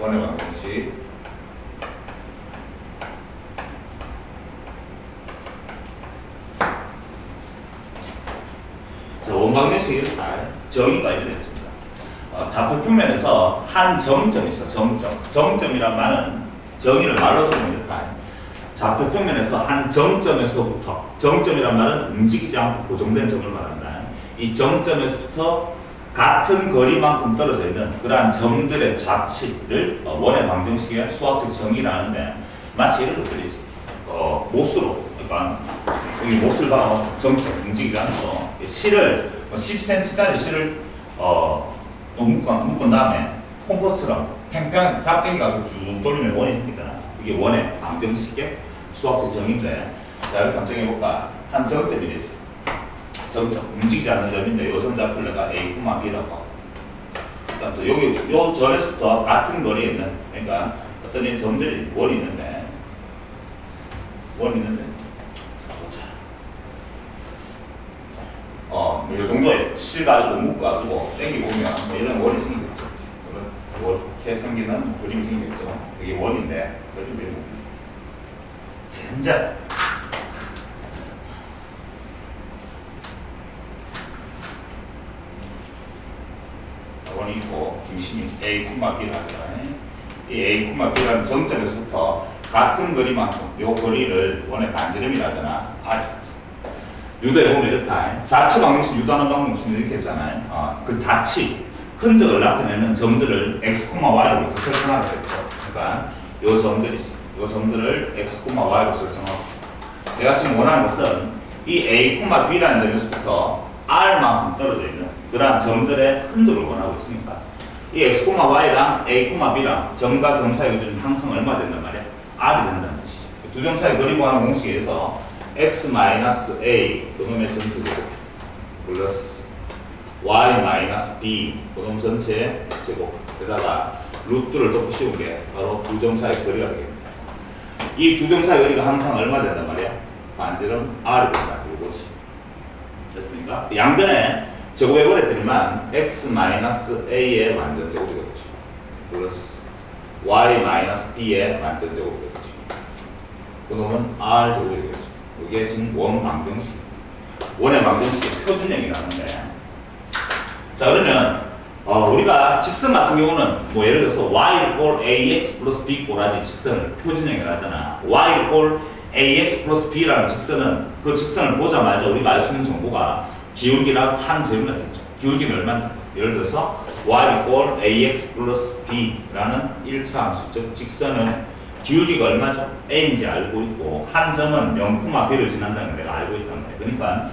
원의 방정식. 자, 원방정식이 정의가 이렇게 됐습니다. 좌표평면에서 한 정점이 있어, 정점. 정점이란 말은 정의를 말로 적으면 이렇게 좌표평면에서 한 정점에서부터, 정점이란 말은 움직이지 않고 고정된 점을 말한다. 이 정점에서부터 같은 거리만큼 떨어져 있는 그러한 점들의 좌치를 원의 방정식의 수학적 정의라는데, 마치 이렇게 들리지. 못으로, 그러니까 여기 못을 봐, 정점, 움직이지 않고 실을 10cm짜리 실을 묶은 다음에 컴포스트랑 팽팽하게 잡땡이 가지고 쭉 돌리면 원이 생기잖아. 이게 원의 방정식의 수학적 정의인데, 자, 이렇게 한번 정해볼까? 한 정점이 있어. 정점, 움직이지 않는 점인데, 요 점 잡을 내가 A, B라고 하고. 그다음 또 여기, 요 점에서부터 같은 거리에 있는, 그러니까 어떤 이 점들이 원이 있는데, 자, 보자. 요 정도에 실 가지고 묶어가지고 땡겨보면 뭐 이런 원이 생기겠죠. 이렇게 생기는 그림이 생기겠죠. 이게 원인데, 그림이 젠장. 원이 있고 중심이 A, B를 하잖아요. 이 A, B라는 정점에서부터 같은 거리만큼 요 거리를 원의 반지름이라 하잖아. 유도해 보면 이렇다. 자치 방정식 유도하는 방법은 이렇게 했잖아요. 그 자치, 흔적을 나타내는 점들을 x, y로 이렇게 설정하게 됐죠. 그러니까 요 점들을 x, y로 설정하고. 내가 지금 원하는 것은 이 A, B라는 점에서부터 R만큼 떨어져 있는 그러한 점들의 흔적을 원하고 있으니까 이 x, y랑 a, b랑 점과 점 사이의 거리는 항상 얼마 된단 말이야? r이 된다는 뜻이죠. 두 점 사이 거리 구하는 공식에 의해서 x-a 그놈의 전체 제곱 플러스 y-b 그놈 전체 제곱 게다가 루트를 넣고 씌운 게 바로 두 점 사이 거리가 되겠습니다. 이 두 점 사이 거리가 항상 얼마 된단 말이야? 반지름 r이 된다. 이것이 됐습니까? 양변에 제곱해버릴 때만 x-a의 완전 제곱이 되겠죠. 플러스 y-b의 완전 제곱이 되겠죠. 그놈은 r 제곱이 되겠죠. 이게 지금 원 방정식입니다. 원의 방정식의 표준형이라는데, 자, 그러면 우리가 직선 같은 경우는 뭐 예를 들어서 y 꼴 ax 플러스 b 꼬라지 직선을 표준형이라 하잖아. y 꼴 ax 플러스 b라는 직선은 그 직선을 보자마자 우리가 알 수 있는 정보가 기울기랑 한 제곱이나 됐죠. 기울기는 얼마나? 예를 들어서 y 꼴 ax 플러스 b라는 1차 함수, 즉 직선은 기울기가 얼마죠? a인지 알고 있고 한 점은 0,b를 지난다는 걸 내가 알고 있단 말이에요. 그러니까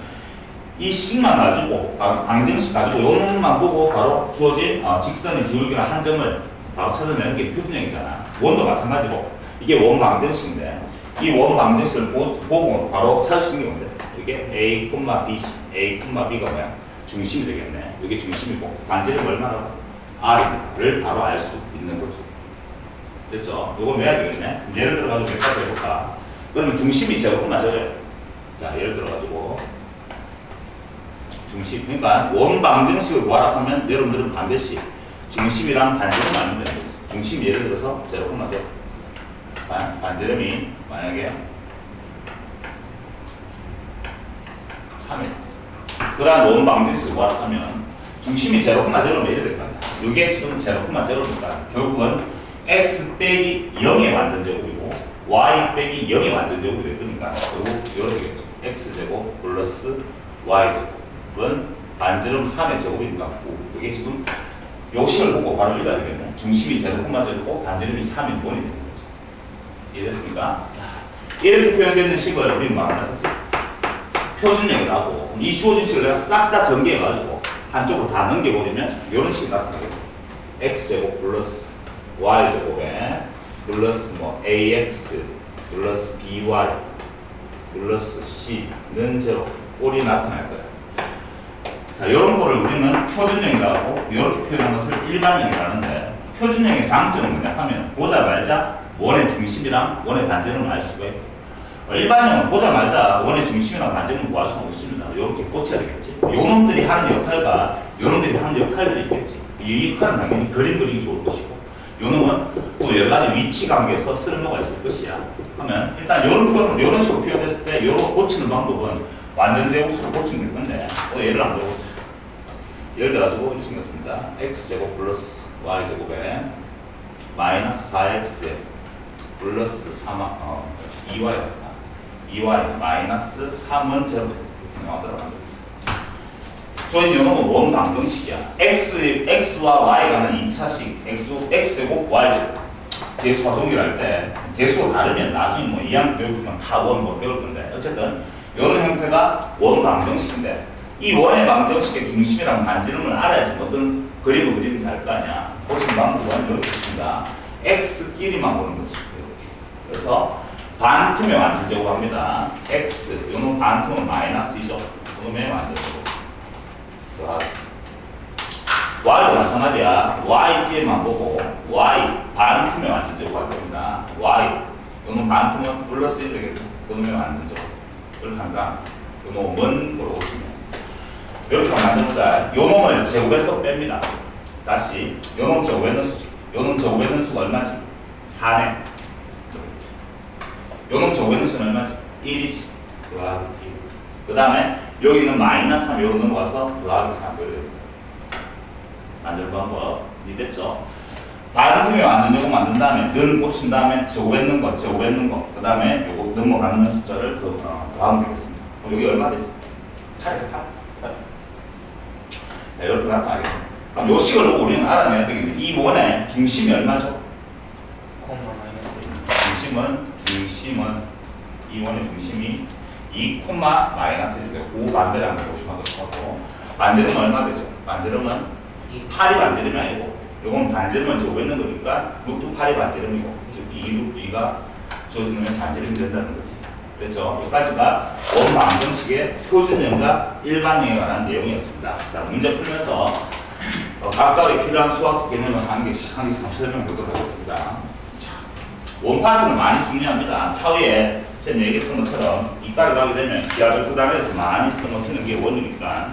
이 식만 가지고 방정식 가지고 이것만 보고 바로 주어진 직선의 기울기랑 한 점을 바로 찾아내는 게 표준형이잖아. 원도 마찬가지고 이게 원 방정식인데 이 원 방정식을 보고 바로 찾을 수 있는 게 뭔데? 이게 a, b, a, b가 뭐야? 중심이 되겠네. 이게 중심이고 반지름 얼마라고? r을 바로 알 수 있는 거죠. 됐죠? 이거 매야 되겠네. 예를 들어가지고 몇 가지 해볼까? 그러면 중심이 제곱만 적어요. 자, 예를 들어가지고 중심, 그러니까 원 방정식을 구하라 하면 여러분들은 반드시 중심이랑 반지름 아니면 돼요. 중심 예를 들어서 제곱만 적어. 반지름이 만약에 3일. 그러한 원 방정식을 구하라 하면 중심이 제로만 제로면 이래 될 거 아니야. 이게 지금 제로만 제로니까 결국은 x 빼기 0의 완전제곱이고 y 빼기 0의 완전제곱이 되니까 결국 이렇게 되겠죠. x제곱 플러스 y제곱은 반지름 3의 제곱인 것 같고 이게 지금 요식을 보고 바로 읽어야 되겠네. 중심이 제곱만 제곱이고 반지름이 3인 원이 되는 거죠. 이해됐습니까? 이렇게 표현되는 식을 우리는 말하는 거지. 표준형이라고. 이 주어진 식을 내가 싹 다 전개해가지고 한쪽으로 다 넘겨버리면 이런 식이 나타나겠죠. x제곱 플러스 y제곱에 플러스 뭐 ax 플러스 by 플러스 c는 제로 꼴이 나타날 거예요. 자, 이런 거를 우리는 표준형이라고 이렇게 표현한 것을 일반형이라는데 표준형의 장점은 뭐냐 하면 보자마자 원의 중심이랑 원의 반지름을 알 수가 있고 일반형은 보자마자 원의 중심이랑 반지름을 구할 수는 없습니다. 이렇게 꽂혀야 되겠지. 요놈들이 하는 역할과 요놈들이 하는 역할들이 있겠지. 이 역할은 당연히 그림 그리기 좋을 것이고 요 놈은 또 여러 가지 위치 관계에서 쓸모가 있을 것이야. 그러면 일단 요런 식으로 표현했을 때 요런 고치는 방법은 완전 제곱수로 고치면 될 건데 예를 한번 들어보자. 예를 들어가지고 이렇게 생겼습니다. x제곱 플러스 y제곱에 마이너스 4x 플러스 2y였다. 2y 마이너스 3은 제로 나오더라고요. 저희 요놈은 원방정식이야. x와 y가 하는 2차식 x제곱 y제곱 대수가 동일할 때 대수가 다르면 나중에 뭐 2항 배우면 다 원 뭐 배울 건데 어쨌든 이런 형태가 원방정식인데 이 원의 방정식의 중심이랑 반지름을 알아야지 어떤 그림을 그리는지 알 거 아니야. 보시는 방법은 이렇게 있습니다. x끼리만 보는 거지. 그래서 반틈의 완전제곱 합니다. x 요놈 반틈은 마이너스이죠. 요놈의 완전제곱. y도 마찬가지야. y끼리만 보고 y 반틈의 완전제곱 할 겁니다. y 요놈 반틈은 플러스 1 되겠죠. 요놈의 완전제곱. 이렇게 한다. 요놈은 뭐라고 보시면 이렇게 만들자. 요놈을 제곱해서 뺍니다. 다시 요놈 제곱했는 수지. 요놈 제곱했는 수가 얼마지? 4네. 요놈 제곱했는 수는 얼마지? 1이지. 더하기 1. 그 다음에 여기는 마이너스 3 요로 넘어가서 더하기 3 요로 됩니다. 만드는 방법 이해됐죠? 반틈의 완전제곱 만든 다음에 는 꽂힌 다음에 제곱했는 거 그 다음에 요거 넘어가는 숫자를 더하면 되겠습니다. 그럼 여기 얼마 되지? 8이죠. 8. 네, 이렇게 나타나겠습니다. 그럼 요 식을 우리는 알아내야 되겠는데 이 원의 중심이 얼마죠? 중심은 이 원의 중심이 2, 마이너스 1. 그 반대를 한번 조심하도록 하고 반지름은 얼마 되죠? 반지름은 8이 반지름이 아니고 요건 반지름은 제곱했는 거니까 루트 8이 반지름이고 즉 2 루트 2가 주어지면 반지름이 된다는 거지. 그렇죠? 여기까지가 원방정식의 표준형과 일반형에 관한 내용이었습니다. 자, 문제 풀면서 각각의 필요한 수학 개념을 한 개씩 설명해보도록 하겠습니다. 자, 원파트는 많이 중요합니다. 차후에 제가 얘기했던 것처럼 이과를 가게 되면 기하절도 단위에서 많이 써먹히는 게 원이니까.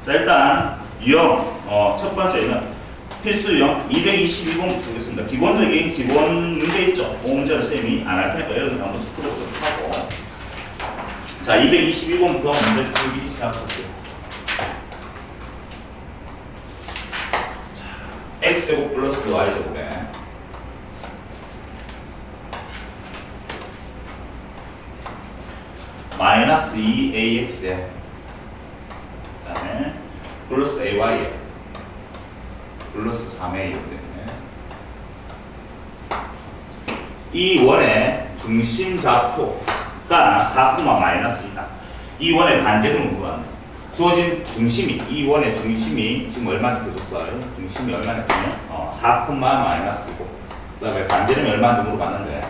자, 일단 유형 첫 번째는 필수 유형 222번 보겠습니다. 기본적인 기본 문제 있죠. 그 문제는 선생님이 안 할 테니까 여러분 한번 풀어보도록 하고. 자, 222번부터 문제 풀기 시작할게요. x제곱 플러스 y제곱에 마이너스 2ax에 그 다음에 플러스 ay에 플러스 3a이기 때문에 이 원의 중심 좌표가 4, 마이너스이다. 이 원의 반지름은 구합니다. 주어진 중심이, 이 원의 중심이 지금 얼마인지 보셨어요? 중심이 얼마냐면 4, 마이너스고 그 다음에 반지름이 얼마인지 물어봤는데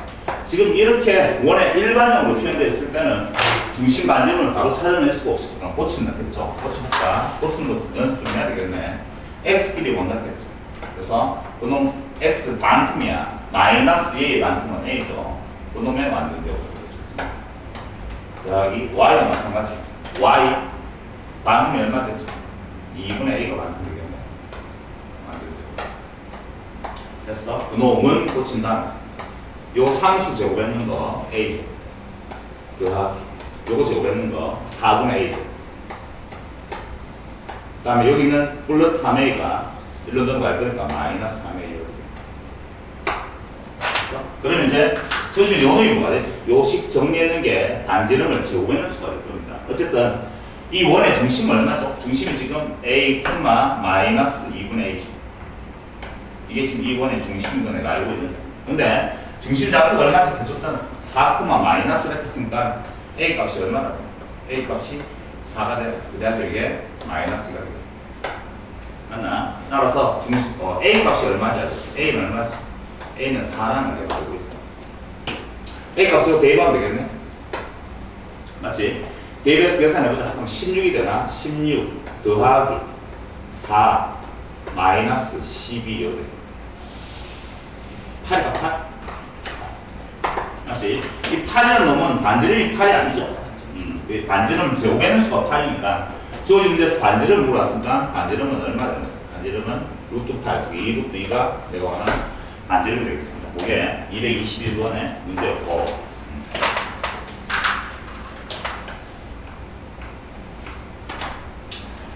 지금 이렇게 원의 일반형으로 표현되어 있을 때는 중심 반지름을 바로 찾아낼 수가 없어. 고친다 했죠. 고치니까 고치는 거 연습 좀 해야 되겠네. x끼리 원다 했죠. 그래서 그놈 x 반틈이야. 마이너스 a의 반틈은 a죠. 그놈의 완전제곱. 더하기 y와 마찬가지. y 반틈이 얼마 되죠? 2분의 a가 반틈 되겠네. 완전제곱. 됐어. 그놈은 고친다. 요 상수 제곱했는 거 a죠. 더하기 요거 제곱했는 거 4분의 a죠. 그 다음에 여기는 플러스 3a가 1로 넘어갈 거니까 마이너스 3a요. 됐어? 그러면 이제 저식 요놈이 뭐가 되지? 요식 정리하는 게 반지름을 제곱해낼 수가 있을 겁니다. 어쨌든 이 원의 중심은 얼마죠? 중심이 지금 a, 마이너스 2분의 a죠. 이게 지금 이 원의 중심인 거 내가 알고 있는데. 근데 중심 잡고가 얼마인지 해줬잖아. 4, 마이너스 이렇게 했으니까 a 값이 얼마나 돼? a 값이 4가 돼. 그래서 이게 마이너스가 돼. 맞나? 따라서 중심, a 값이 얼마지? a는 얼마지? a는 4라는 걸 알고 있다. a 값으로 대입하면 되겠네? 맞지? 대입해서 계산해보자. 그럼 16이 되나? 16 더하기 4 마이너스 12요 돼. 8이가 8? 맞지? 이 8이라는 놈은 반지름이 8이 아니죠? 반지름 제곱해는 수가 8이니까 주어진 문제에서 반지름을 물어봤으니까 반지름은 얼마 됩니까? 반지름은 루트 8, 즉 2루트 2가 되고 하는 반지름이 되겠습니다. 그게 221번의 문제였고,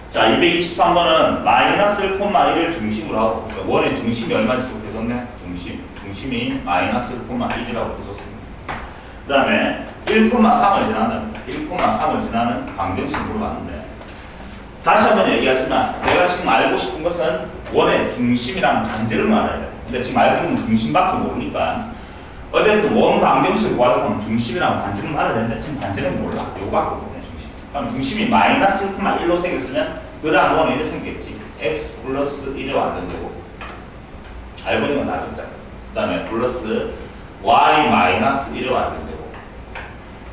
자, 223번은 마이너스 1,1을 중심으로 하고, 그러니까 원의 중심이 얼마인지 해줬네? 중심이 마이너스 1,1이라고 해줬습니다. 그 다음에 1,3을 지나는, 1,3을 지나는 방정식으로 봤는데, 다시 한번 얘기하지만, 내가 지금 알고 싶은 것은 원의 중심이랑 반지름을 알아야 돼. 근데 지금 알고 있는 중심밖에 모르니까, 어쨌든 원 방정식을 구하려면 중심이랑 반지름을 알아야 되는데, 지금 반지름은 몰라. 요거밖에 모르네, 중심. 그럼 중심이 마이너스 1,1로 생겼으면, 그 다음 원은 이렇게 생겼겠지. x 플러스 1의 완전제곱. 알고 있는 건 다 적자. 그 다음에 플러스 y 마이너스 1의 완전제곱.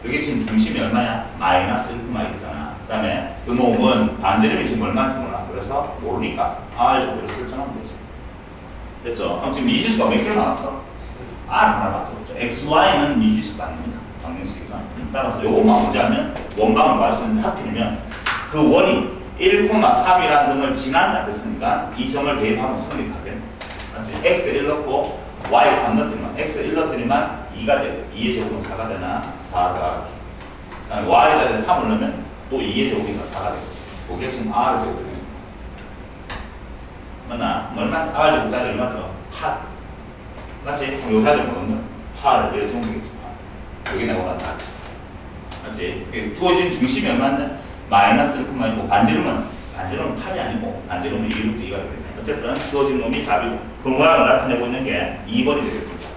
여기 지금 중심이 얼마야? 마이너스 1,1이잖아. 그 다음에 그 놈은 반지름이 지금 얼마인지 몰라. 그래서 모르니까 r 제곱으로 설정하면 되지. 됐죠? 그럼 지금 미지수가 몇 개 나왔어? r 하나밖에 없죠. x, y는 미지수가 아닙니다. 방정식상. 따라서 요것만 문제하면 원방을 구할 수 있는데 하필이면 그 원이 1,3이라는 점을 지난다 그랬으니까 이 점을 대입하면 성립하겠네. 맞지? x 1 넣고 y 3 넣더니만 x 1 넣더니만 2가 되고 2의 제곱은 4가 되나? 4가. 그다음에 y 자리에 3을 넣으면 또 2의 제곱이니까 4가 되겠지. 그게 지금 r 제곱이네. 맞나? 얼마? r 제곱 자리 얼마 들어? 8. 맞지? 그럼 요 자리 뭐는 8. 이렇게 정도 되겠지. 8. 여기 내가 원한다. 맞지? 주어진 중심이 얼마인데? 마이너스 1,1이고 반지름은 8이 아니고 반지름은 2루트 2가 되겠네. 어쨌든 주어진 놈이 답이고 그 모양을 나타내고 있는 게 2번이 되겠습니다.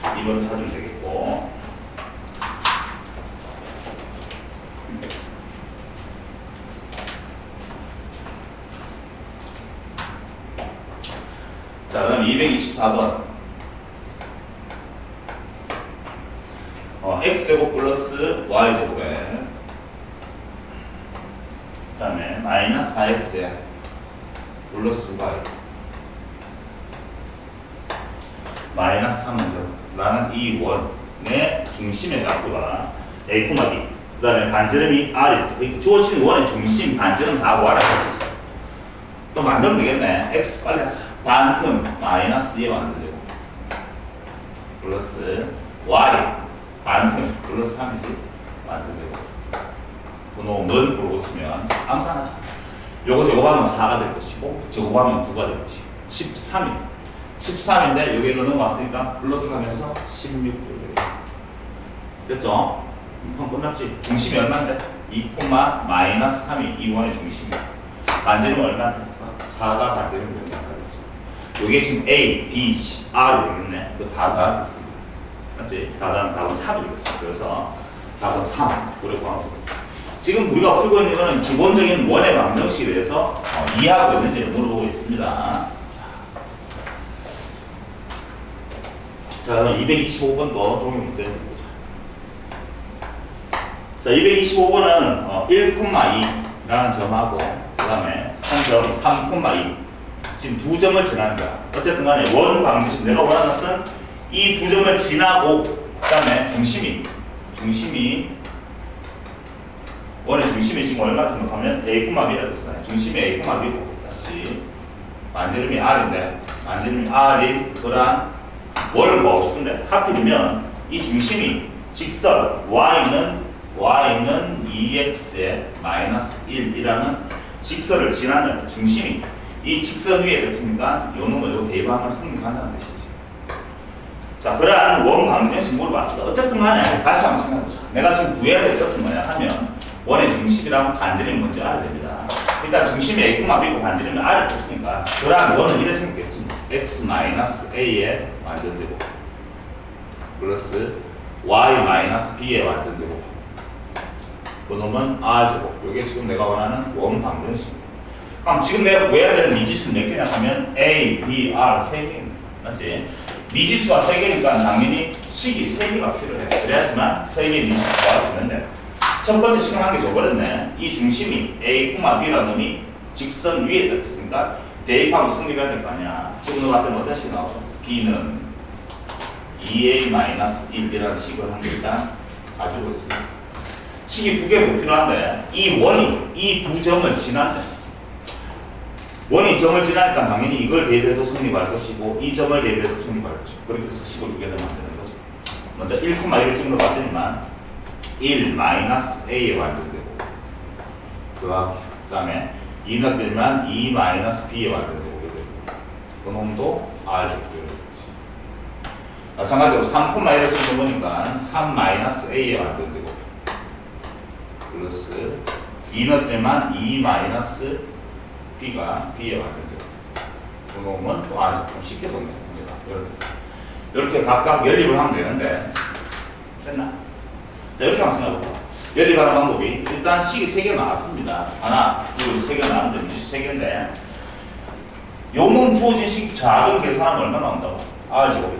2번 찾으면 되겠고, 자, 그럼 224번 x제곱 플러스 y제곱에 그 다음에 마이너스 4x에 플러스 y 마이너스 3라는 이 원의 중심의角가 a, b 그 다음에 반지름이 r 주어진 원의 중심 반지름 다 구하라 했죠. 또 만들면 되겠네. x 빨리 하자. 반틈 마이너스 2에 만들고 플러스 y 반틈 플러스 3이지 만들고 는 보시면 암산하자. 요거 제곱하면 4가 될 것이고 제곱하면 9가 될 것이고 13인데 여기로 넘어왔으니까 플러스 3에서 16 됐죠? 그럼 끝났지? 중심이 얼마인데? 2, 마이너스 3이 이 원의 중심이야. 반지름은 얼마인데? 4가 반지름이 되겠지. 요게 지금 A, B, C, R이 되겠네. 그거 다 더하겠습니다. 맞지? 다 더하면 답은 3이 되겠어. 그래서 답은 3. 그래 구하고. 지금 우리가 풀고 있는 것은 기본적인 원의 방정식에 대해서 이해하고 있는지 물어보고 있습니다. 자, 그럼 225번도 동일 문제 보자. 자, 225번은 1,2라는 점하고 그 다음에 한 점 3,2 지금 두 점을 지나는 거야. 어쨌든 간에 원 방정식 내가 원하는 것은 이 두 점을 지나고 그 다음에 중심이 원의 중심이 지금 얼마큼 하면 a, b라고 했어요. 중심이 a, b고 다시 반지름이 r인데 반지름이 r이 그랑 뭘 구하고 싶은데 하필이면 이 중심이 직선 y는 2x에 마이너스 1이라는 직선을 지나는 중심이 이 직선 위에 있으니까 요 놈을 요 대입하면 성립한다는 뜻이지. 자, 그러한 원 방정식 물어봤어. 어쨌든 간에 다시 한번 생각해보자. 내가 지금 구해야 될 것은 뭐냐 하면 원의 중심이랑 반지름이 뭔지 알아야 됩니다. 일단 중심이 a, b고 반지름이 r을 했으니까 그러한 원은 이래 생겼겠지. x 마이너스 a의 완전제곱 플러스 y 마이너스 b의 완전제곱 그 놈은 r제곱. 이게 지금 내가 원하는 원 방정식입니다. 그럼 지금 내가 구해야 되는 미지수는 몇 개냐 하면 a, b, r 3개입니다. 맞지? 미지수가 3개니까 당연히 식이 3개가 필요해. 그래야지만 3개의 미지수 구할 수 있는데 첫 번째 식은 한 개 줘버렸네. 이 중심이 a, b라는 놈이 직선 위에 있으니까 대입하면 성립해야 될 거 아니야. 지금 너 같은 어떤 식이 나오죠? b는 2a-1이라는 식을 한 개 일단 가지고 있습니다. 식이 두 개가 필요한데 이 원이 이 두 점을 지난데 원이 점을 지나니까 당연히 이걸 대입해도 성립할 것이고 이 점을 대입해도 성립할 것이고 그렇게 해서 식을 두 개를 만드는 거죠. 먼저 1,1을 찍는 거 봤더니만 1 마이너스 a의 완전제곱 그 다음에 2 넣으면 2 마이너스 b의 완전제곱이 되고 그 놈도 r 제곱이 되고 마찬가지로 3,1을 찍는 거니까 3 마이너스 a의 완전제곱 플러스 2 넣으면 2 마이너스 b가 b의 완전제곱 그 놈은 또 r 제곱 쉽게 보면 문제가 이렇게 각각 연립을 하면 되는데 됐나? 자 이렇게 한번 생각해볼까? 연립하는 방법이 일단 식이 3개 나왔습니다. 하나, 둘, 3개 나왔는데 무시 3개인데 요놈 주어진 식 작은 계산하면 얼마 나온다고? R제곱이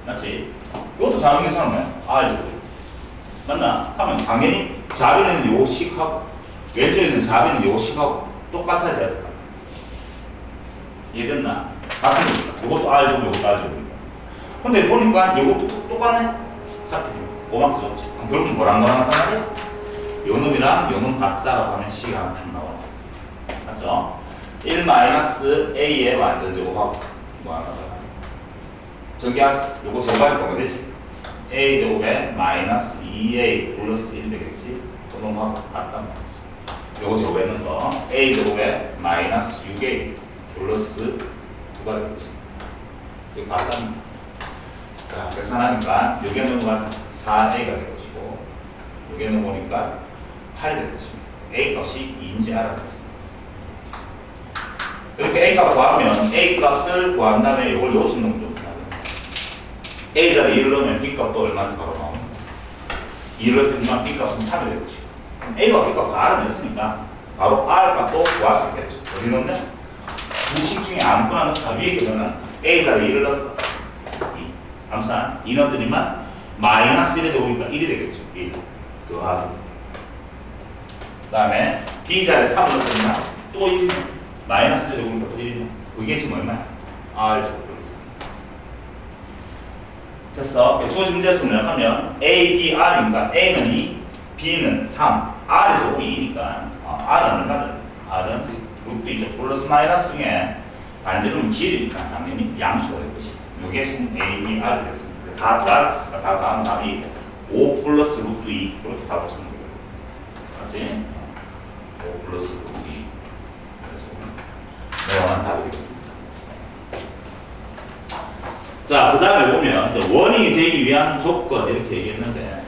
맞지? 이것도 작은 계산하면 R제곱이 맞나? 하면 당연히 좌변에는 요 식하고 왼쪽에는 좌변은 요 식하고 똑같아져야 될까? 이해됐나? 같은 겁니다. 이것도 R제곱, 이것도 R제곱입니다. 근데 보니까 이것도 똑같네? 같은 고맙게 좋지. 결국 뭐랑 같단 말이야? 요 놈이랑 요 놈 같다라고 하면 C가 한 칸 나와. 맞죠? 1 마이너스 A의 완전제곱하고 뭐 하나 더. 전개하자. 요거 제곱할 거면 되지. A 제곱에 마이너스 2A 플러스 1 되겠지. 그 놈하고 같단 말이지. 요거 제곱했는 거. A 제곱에 마이너스 6A 플러스 2가 되겠지. 이거 같단 말이지. 자, 계산하니까 요게 넘어가서 4a가 될 것이고 여기에 넘어오니까 8이 될 것입니다. a 값이 2인지 알아냈습니다. 이렇게 a 값 구하면 a 값을 구한 다음에 이걸 요식 넣으면 좀 a 자리에 2를 넣으면 b 값도 얼마인지 바로 나옵니다. 2를 넣으면 b 값은 3이 될 것이고 a가 b 값 다 알아냈으니까 바로 r 값도 구할 수 있겠죠. 어디 넣냐? 두 식 중에 아무거나 넣자. 위에 거는 a 자리에 1을 넣었어. 2. 암산 2 넣더니만 마이너스 1에 적으니까 1이 되겠죠. 1 더하기 그 다음에 b자리에 3을 넣으면 또 1이네. 마이너스 1에 적으니까 또 1이네. 그게 지금 얼마야? r 제곱 됐어. 주어진 문제에서 뭐냐면 a, b, r이니까 a는 2, b는 3 r의 제곱이 2니까 r은 얼마든 r은 루트 2죠. 플러스 마이너스 중에 반지름은 길이니까 당연히 양수가 될 것이다. 이게 지금 a, b, r이 됐습니다. 다 더하겠습니다. 다 더하면 답이 5 플러스 루트 2 그렇게 다 붙이는 거예요. 맞지? 5 플러스 루트 2 그래서 내가 답이 되겠습니다. 자, 그 다음에 보면 원이 되기 위한 조건 이렇게 얘기했는데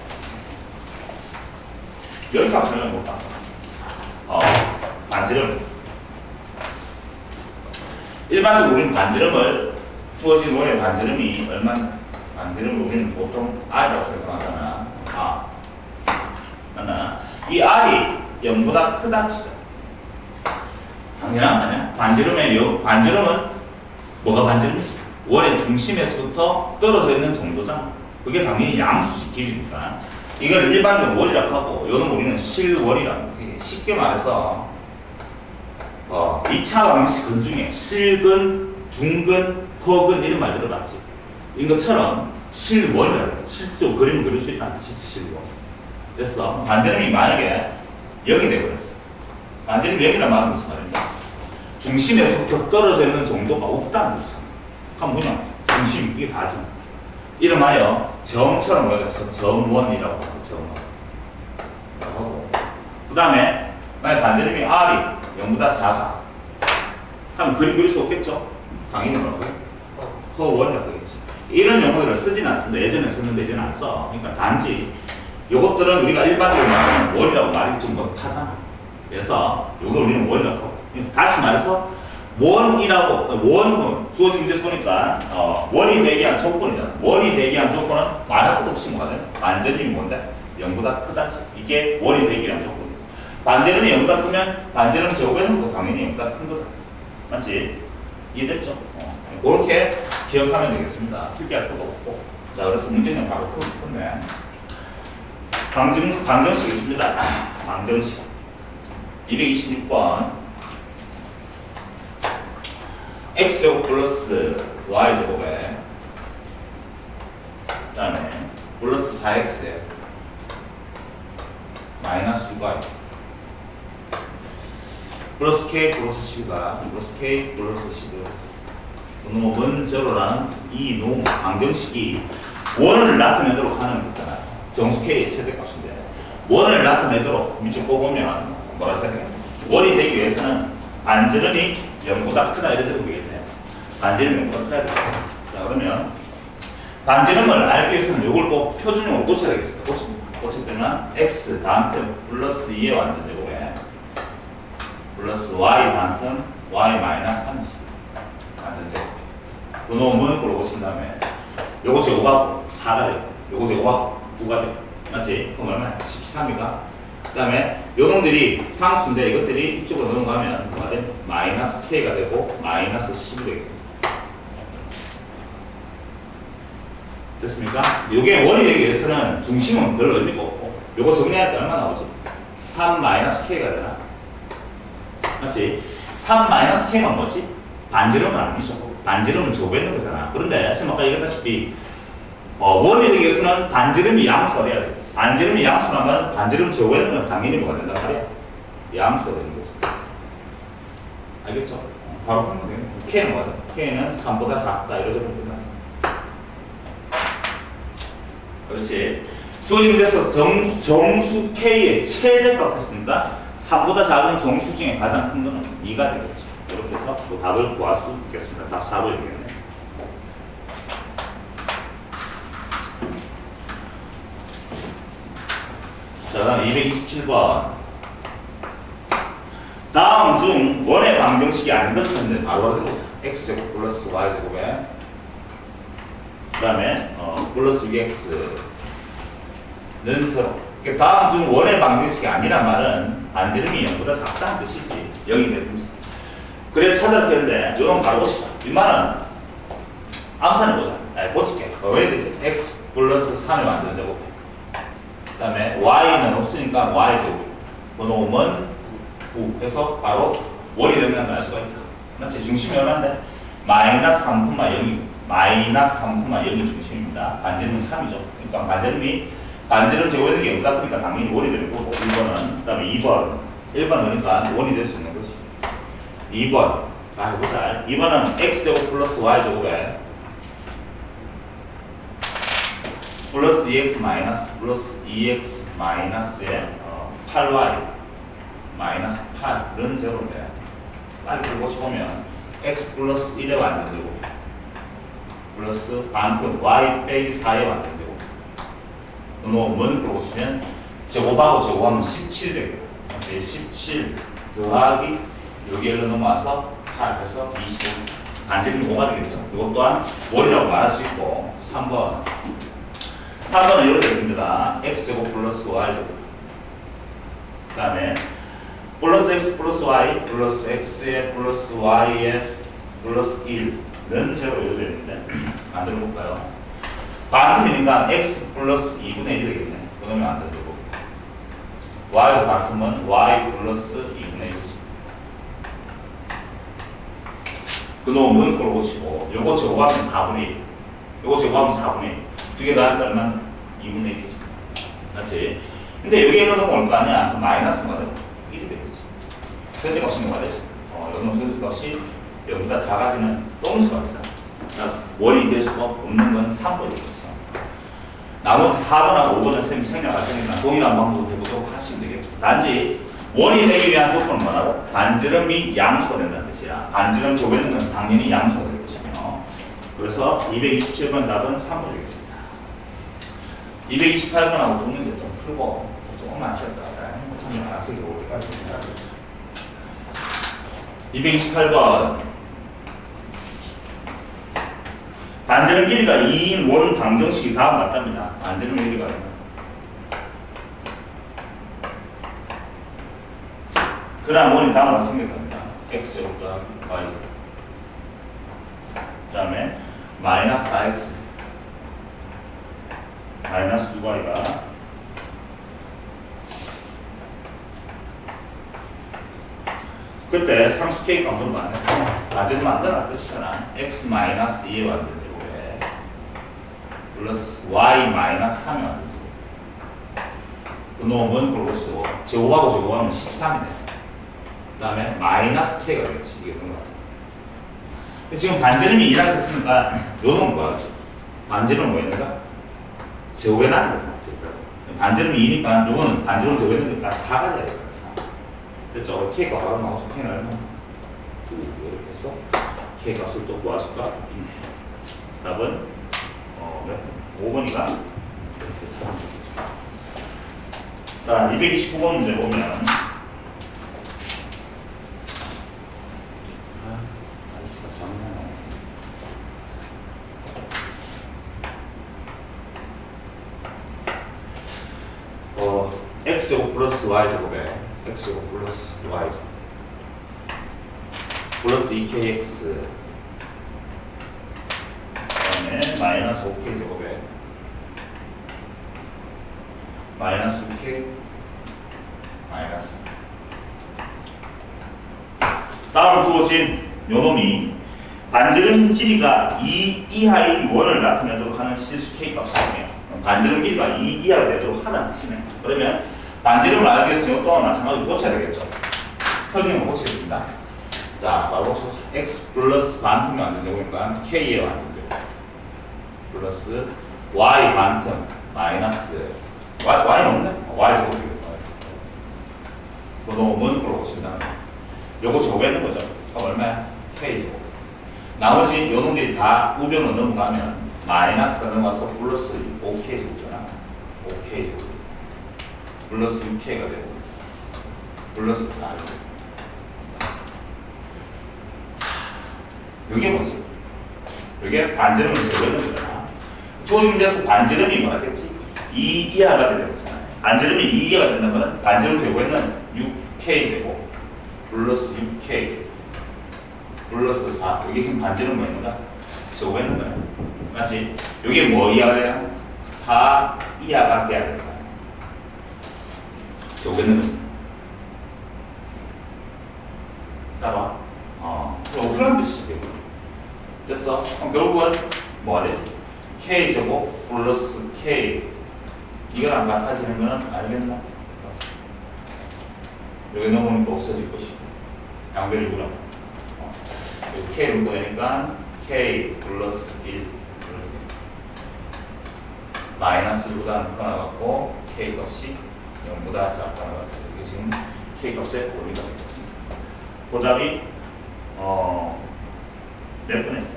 여기 값 설명해볼까? 반지름 일반적으로 우리는 반지름을 주어진 원의 반지름이 얼마나 반지름을 우리는 보통 R이라고 생각하잖아. 맞나? 이 R이 0보다 크다 치자. 당연한 거 아니야? 반지름은 뭐가 반지름이지? 원의 중심에서부터 떨어져 있는 정도잖아. 그게 당연히 양수지, 길이니까. 이걸 일반적으로 원이라고 하고, 이거는 우리는 실원이라고 해. 쉽게 말해서 2차 방정식 근 중에 실근, 중근, 허근 이런 말 들어봤지? 이것처럼 실원이라고 해. 실질적으로 그림을 그릴 수 있다는 뜻이지, 실원. 됐어. 반지름이 만약에 0이 되어버렸어. 반지름이 0이란 말은 무슨 말인가? 중심에서부터 떨어져 있는 정도가 없다는 뜻이야. 그럼 그냥 중심, 이게 다지. 이름하여 점처럼 보여서 점원이라고 하고, 점원. 하고. 그 다음에, 만약 반지름이 R이 0보다 작아. 그럼 그림 그릴 수 없겠죠? 당연히 뭐라고? 허원이라고 하겠지. 이런 용어들을 쓰진 않습니다. 예전에 썼는데 이제는 안 써. 그러니까 단지 이것들은 우리가 일반적으로 말하는 원이라고 말이 좀 못하잖아. 그래서 이걸 우리는 원이라고 하고. 다시 말해서 원 주어진 문제 보니까 원이 되게 한 조건이잖아. 원이 되게 한 조건은 말할 것도 없이 뭐가 돼? 반지름이 뭔데? 0보다 크다지. 이게 원이 되게 한 조건이야. 반지름이 0보다 크면 반지름 제곱에는 것도 당연히 0보다 큰 거잖아. 맞지? 이해됐죠? 그렇게 기억하면 되겠습니다. 필기할 것도 없고. 자, 그래서 문제는 바로 풀네. 방정식 있습니다. 방정식 226번 x제곱 플러스 y제곱에 그 다음에 플러스 4x에 마이너스 2y 플러스 k 플러스 10가 플러스 k 플러스 10이었어. 놈은 제로라는 이 놈 방정식이 원을 나타내도록 하는 거 있잖아요. 정수 k의 최대값인데 원을 나타내도록 밑줄 뽑으면 뭐라 해야 되겠냐. 원이 되기 위해서는 반지름이 0보다 크다 이래 적어보겠네요. 반지름이 0보다 크다. 자 그러면 반지름을 알기 위해서는 이걸 꼭 표준형으로 고쳐야 되겠습니다. 고칠 때는 x 다음 템 플러스 2의 완전 제곱에 플러스 y 다음 템 y 마이너스 30 완전 제곱. 그 놈은 그걸 고친 다음에 요거 제곱하고 4가 되고 요거 제곱하고 9가 되고 맞지? 그럼 얼마야? 13이가 그 다음에 요놈들이 상수인데 이것들이 이쪽으로 넘어가면 뭐가 돼? 마이너스 k가 되고 마이너스 10이 되고 됐습니까? 요게 원이 되기 위해서는 중심은 별로 의미가 없고 요거 정리할 때 얼마 나오지? 3 마이너스 k가 되나? 맞지? 3 마이너스 k가 뭐지? 반지름은 아니죠. 반지름은 저거 있는 거잖아. 그런데 지금 아까 얘기했다시피 원이 되기 위해서는 반지름이 양수가 돼야 돼. 반지름이 양수라면 반지름 저거 있는 건 당연히 뭐가 된단 말이야? 양수가 되는 거지. 알겠죠? 바로 하면 되는 거야. k는 뭐다? k는 3보다 작다 이러죠. 그렇지. 주어진 문제에서 정수 k의 최대값 했습니다. 3보다 작은 정수 중에 가장 큰 거는 2가 되겠죠. 이렇게 해서 또 답을 구할 수 있겠습니다. 답 4번 되겠네. 자, 다음 227번. 다음 중 원의 방정식이 아닌 것을 했는데 바로 하자. x제곱 플러스 y제곱에 그 다음에 플러스 6x는 저로. 다음 중 원의 방정식이 아니란 말은 반지름이 0보다 작다는 뜻이지. 0이 되든지. 그래 찾아서 했는데 이건 바로 고치자. 이만은 암산해 보자. 고칠게. 왜 되지? x 플러스 3의 완전 제곱. 그 다음에 y는 없으니까 y제곱. 그놈은 9 해서 바로 원이 되면 알 수가 있다. 맞지? 중심이 얼마인데? 마이너스 3,0이고 마이너스 3,0이 중심입니다. 반지름은 3이죠. 그러니까 반지름 제곱되는 게 없다. 그러니까 당연히 원이 되는 거고 1번은 그 다음에 2번 1번이니까 원이 될 수 있는 거지. 2번 해보자. 2번은 x제곱 플러스 y제곱에 플러스 2x 마이너스 플러스 2x 마이너스에 8y 마이너스 8은 제로인데 빨리 고쳐보면 x 플러스 1의 완전 제곱 플러스 반틈 y 빼기 4의 완전 제곱 그놈은 고치면 제곱하고 제곱하면 17 되고 17 더하기 여기로 넘어와서 8 해서 25 반지름이 5가 되겠죠. 이것 또한 원이라고 말할 수 있고 3번은 이렇게 됐습니다. x제곱 플러스 y제곱 그 다음에 플러스 x 플러스 y 플러스 x에 플러스 y에 플러스 1는 제로 이렇게 되는데 만들어 볼까요? 반틈이니까 x 플러스 2분의 1이 되겠네. 그러면 안 되고 y 반틈은 y 플러스 2분의 1이지. 그놈은 그걸 고치고 요거 제곱하면 4분의 1 요거 제곱하면 4분의 1 두 개 더하니까 얼마나? 2분의 1이지. 맞지? 근데 여기에 넣으면 올 거 아니야? 그럼 마이너스가 되고 1이 되겠지. 현재값이 뭐가 되지? 여기는 현재값이 여기보다 작아지는 똥수가 되잖아. 원이 될 수가 없는 건 3번이 되겠어. 나머지 4번하고 5번은 쌤이 생략할 테니까 동일한 방법으로 해보도록 하시면 되겠죠. 단지 원이 되기 위한 조건은 뭐라고? 반지름이 양수가 된다는 뜻이야. 반지름 제곱되는 건 당연히 양수가 될 것이며 그래서 227번 답은 3번 되겠습니다. 228번하고 두 문제 좀 풀고 조금만 쉬었다 하자. 통역 하나 쓰기 올 때까지 기다려주세요. 228번 반지름 1위가 2인 원 방정식이 다음 같답니다. 반지름 1위가 그 다음 원이 다음 같습니다. x제곱 더하기 y제곱 그 다음에 마이너스 4x 마이너스 2y가 그때 상수 K가 물어봤네. 완전 만들어라 뜻이잖아. x 마이너스 2의 완전 제곱에 플러스 y 마이너스 3의 완전 제곱. 그 놈은 그걸 보시고 제곱하고 제곱하면 13이네. 다음에 마이너스 K가 되겠지. 이게 넘어갔습니다. 지금 반지름이 2라고 했으니까 요 놈은 뭐하죠? 반지름은 뭐였는가? 제곱해놨는 거죠. 반지름이 2니까 요거는 반지름 제곱해놓으니까 4가 돼야 돼요. 4. 됐죠? K 값 바로 나오죠. K는 얼마? 2 이렇게 해서 K 값을 또 구할 수가 있네요. 답은 5번이가 이렇게 답은 되겠죠. 자, 229번 문제 보면 x제곱 플러스 y제곱에 x제곱 플러스 y 플러스 2kx 그다음에 마이너스 5k제곱에 마이너스 6k 마이너스 다음 주어진 요놈이 반지름 길이가 2 이하의 원을 나타내도록 하는 실수 k 값을 정해요. 반지름 길이가 2 이하가 되도록 하라는 뜻이네. 그러면 반지름을 알기 위해서 또한 마찬가지로 고쳐야 되겠죠. 표준형을 고치겠습니다. 자, 바로 고쳐보자. x 플러스 반틈이 완전되고니까 k에 완전되고 플러스 y 반틈 마이너스 y는 없네? y 제곱이겠다. 그 놈은 그걸 고친다는 거. 요거 제곱했는 거죠. 그럼 얼마야? k 제곱. 나머지 요 놈들이 다 우변으로 넘어가면 마이너스가 넘어가서 플러스 5k 제곱이잖아. 5k 제곱. 플러스 6k가 되고 플러스 4 이게 뭐지? 이게 반지름을 제곱하는 거잖아. 주어진 문제에서 반지름이 뭐가 됐지? 2 이하가 되는 거잖아. 반지름이 2 이하가 된다면 반지름 제곱에는 6k 제곱 플러스 6k 플러스 4 여기 지금 반지름 뭐 있는가? 제곱했는 거야. 맞지? 이게 뭐 이하가 돼야? 4 이하가 돼야 된다. 제곱했는 거지. 따라와. 그런 뜻이지. 됐어? 그럼 결국은 뭐가 되지? K제곱 플러스 K 이거랑 같아지는 거는 알겠나? 여기 넣어보니까 없어질 것이고 양변이 구라 여기 K를 묶어내니까 K 플러스 1 마이너스 1보다 묶어나갔고 K 값이 0보다 작다 나갔어요. 이게 지금 K 값의 원리가 되겠습니다. 그 답이 몇 번 했어?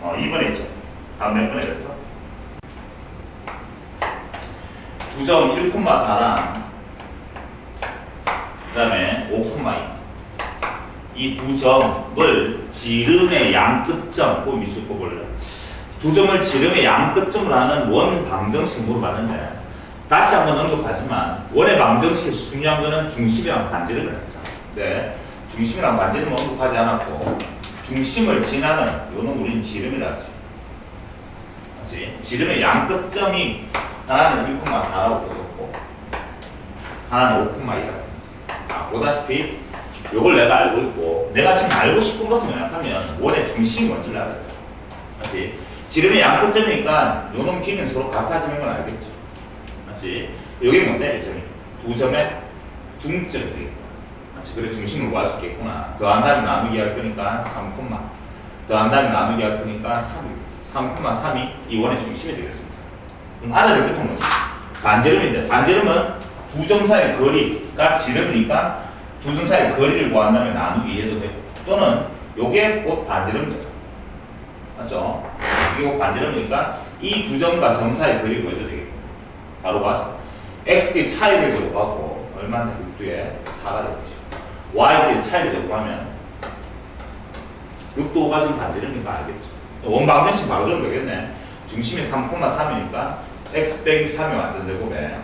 2번 했죠. 다음 몇 번 했어? 2점 1,4랑 그 다음에 5,2 이 두 점을 지름의 양끝점 꼭 미줄 뽑을래. 두 점을 지름의 양끝점으로 하는 원 방정식 물어봤는데 다시 한번 언급하지만 원의 방정식에서 중요한 거는 중심이랑 반지름을 했잖아. 네, 중심이랑 반지름을 언급하지 않았고 중심을 지나는 요는 우린 지름이라 하지. 맞지? 지름의 양끝점이 하나는 1,4라고 되었고 하나는 5,2라. 보다시피 요걸 내가 알고 있고 내가 지금 알고 싶은 것은 뭐냐면 원의 중심이 뭔지를 알아야 돼. 맞지? 지름의 양끝점이니까 요놈 길이는 서로 같아지는 건 알겠죠. 맞지? 요게 뭔데? 이 점이 두 점의 중점이 되겠다. 맞지? 그래 중심을 구할 수 있겠구나. 더한 다음에 나누기 할 거니까 3, 더한 다음에 나누기 할 거니까 3,3이 이 원의 중심이 되겠습니다. 그럼 알아야 될 것은 뭐지? 반지름인데 반지름은 두 점 사이의 거리가 지름이니까 두 점 사이의 거리를 구한 다음에 나누기 해도 되고 또는 요게 곧 반지름이죠. 맞죠? 이게 곧 반지름이니까 이 두 점과 점 사이의 거리를 구해도 되겠고 바로 봐서 x의 차이를 제곱하고 얼마나 6도에 4가 되는 것이고 y의 차이를 제곱하면 6도 5가 지금 반지름인 거 알겠죠? 원방정식 바로 좀 되겠네. 중심이 3,3이니까 x 빼기 3이 완전 제곱에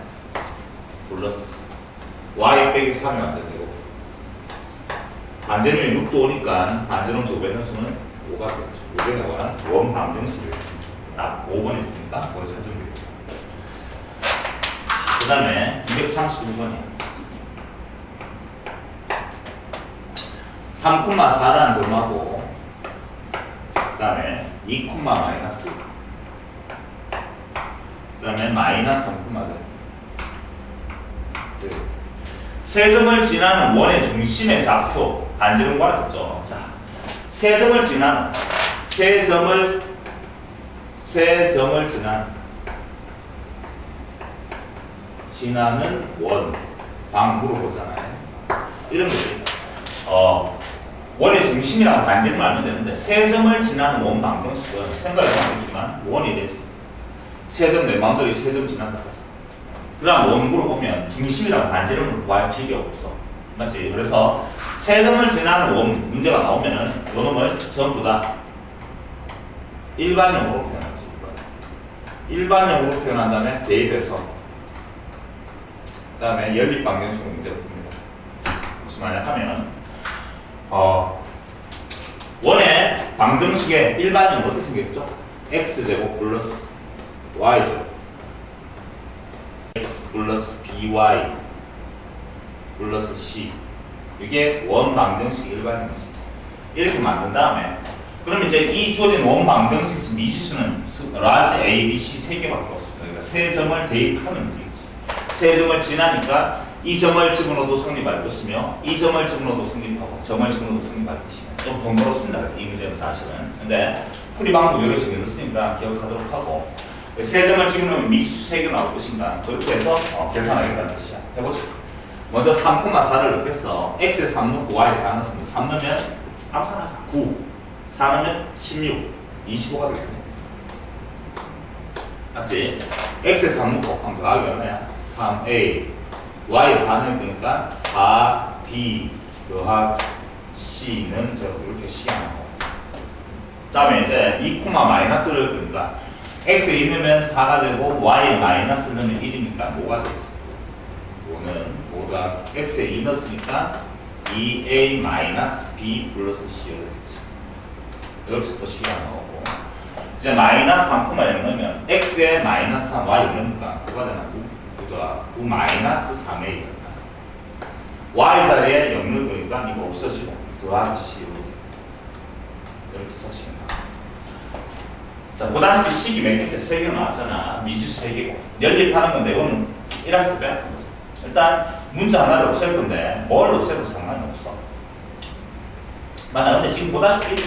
플러스 y 빼기 3이 완전 제곱 반지름이 6도 5니까 반지름 제곱의 수는 5가 되겠죠. 이게 나와 원방정식이 되겠습니다. 딱 5번 있으니까 그걸 찾으면 되겠습니다. 그 다음에 231번이야. 3,4라는 점하고 그 다음에 2, 마이너스 그 다음에 마이너스 3,점 세 점을 지나는 원의 중심의 좌표 반지름 구하랬죠. 자, 세 점을 지나는 세 점을 지나는 원 방 물어보잖아요. 이런 거지. 원의 중심이랑 반지름을 알면 되는데 세 점을 지나는 원 방정식은 생각을 해보지만 원이 됐어. 세 점 내 마음대로 세 점 지난다. 그 다음 원 물어보면 중심이랑 반지름을 구할 기회가 없어. 맞지? 그래서 세 점을 지나는 원 문제가 나오면은 요놈을 전부 다 일반형으로 표현하지. 일반형으로 표현한 다음에 대입해서 그 다음에 연립 방정식으로 문제를 풉니다. 무슨 말이냐 하면 원의 방정식의 일반형은 어떻게 생겼죠? x제곱 플러스 y제곱 x 플러스 by 플러스 c 이게 원 방정식 일반형식 이렇게 만든 다음에 그럼 이제 이 주어진 원 방정식 미지수는 라지 a, b, c 세 개밖에 없습니다. 그러니까 세 점을 대입하면 되겠지. 세 점을 지나니까 이 점을 집어넣어도 성립할 것이며 이 점을 집어넣어도 성립하고 점을 집어넣어도 성립할 것이며 좀 번거롭습니다. 이 문제는 사실은. 근데 풀이 방법 여러 개 있으니까 기억하도록 하고 세 점을 집어넣으면 미지수 세 개 나올 것인가 그렇게 해서 계산하겠다는 뜻이야. 해보자. 먼저 3,4를 넣겠어. x에 3 넣고 y에 4 넣습니다. 3 넣으면 합산하자. 9 4 넣으면 16 25가 되겠네. 맞지? x에 3 넣고 하면 더하기 얼마야? 3a y에 4 넣을 거니까 4b 더하기 c는 저 이렇게 시행하고 그 다음에 이제 2, 마이너스를 그러니까 x에 2 넣으면 4가 되고 y에 마이너스 넣으면 1이니까 뭐가 되지? 이거는 뭐다? x에 2 넣었으니까 2a 마이너스 b 플러스 c가 되겠지. 여기서 또 c가 나오고 이제 마이너스 3,0 넣으면 x에 마이너스 3 y 그러니까 뭐가 되나? 9 마이너스 3a y 자리에 0 넣을 거니까 이거 없어지고 더하기 c로 이렇게 써주시면 자, 보다시피 식이 몇 개인데 3개 나왔잖아. 미지수 3개고 연립하는 건데 이건 1할 때 빼앗은 거죠. 일단 문자 하나를 없앨 건데 뭘 없애도 상관이 없어. 맞아. 근데 지금 보다시피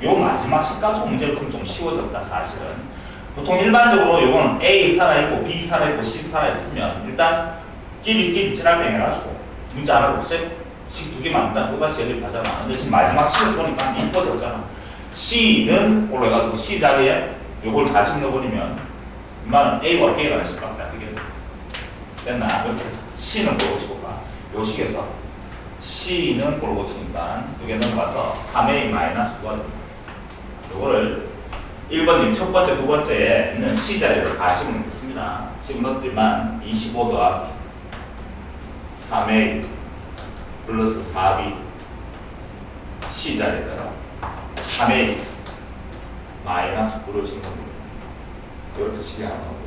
요 마지막 식가족 문제를 풀면 좀 쉬워졌다 사실은. 보통 일반적으로 요건 A 살아있고 B 살아있고 C 살아있으면 일단 끼리 찌랄뱅 해가지고 문자 하나를 없애고 식 2개 만든다 또다시 연립하잖아. 근데 지금 마지막 식에서 보니까 이뻐졌잖아. C는 올라가지고 C 자리에 요걸 다시 넣어버리면 이만은 A와 B가 될 수밖에 안 되겠네. 됐나? 이렇게 해서 C는 고르시고 봐. 요 식에서 C는 고르시니까 여기에 넘어가서 3A 마이너스 9가 됩니다. 요거를 1번님 첫 번째, 두 번째에 있는 C 자리를 다 집어넣겠습니다. 집어넣었더니만 25 더하기 3A 플러스 4B C 자리에다가 3A 마이너스 9를 집어넣습니다. 이렇게 식이 하나 나오고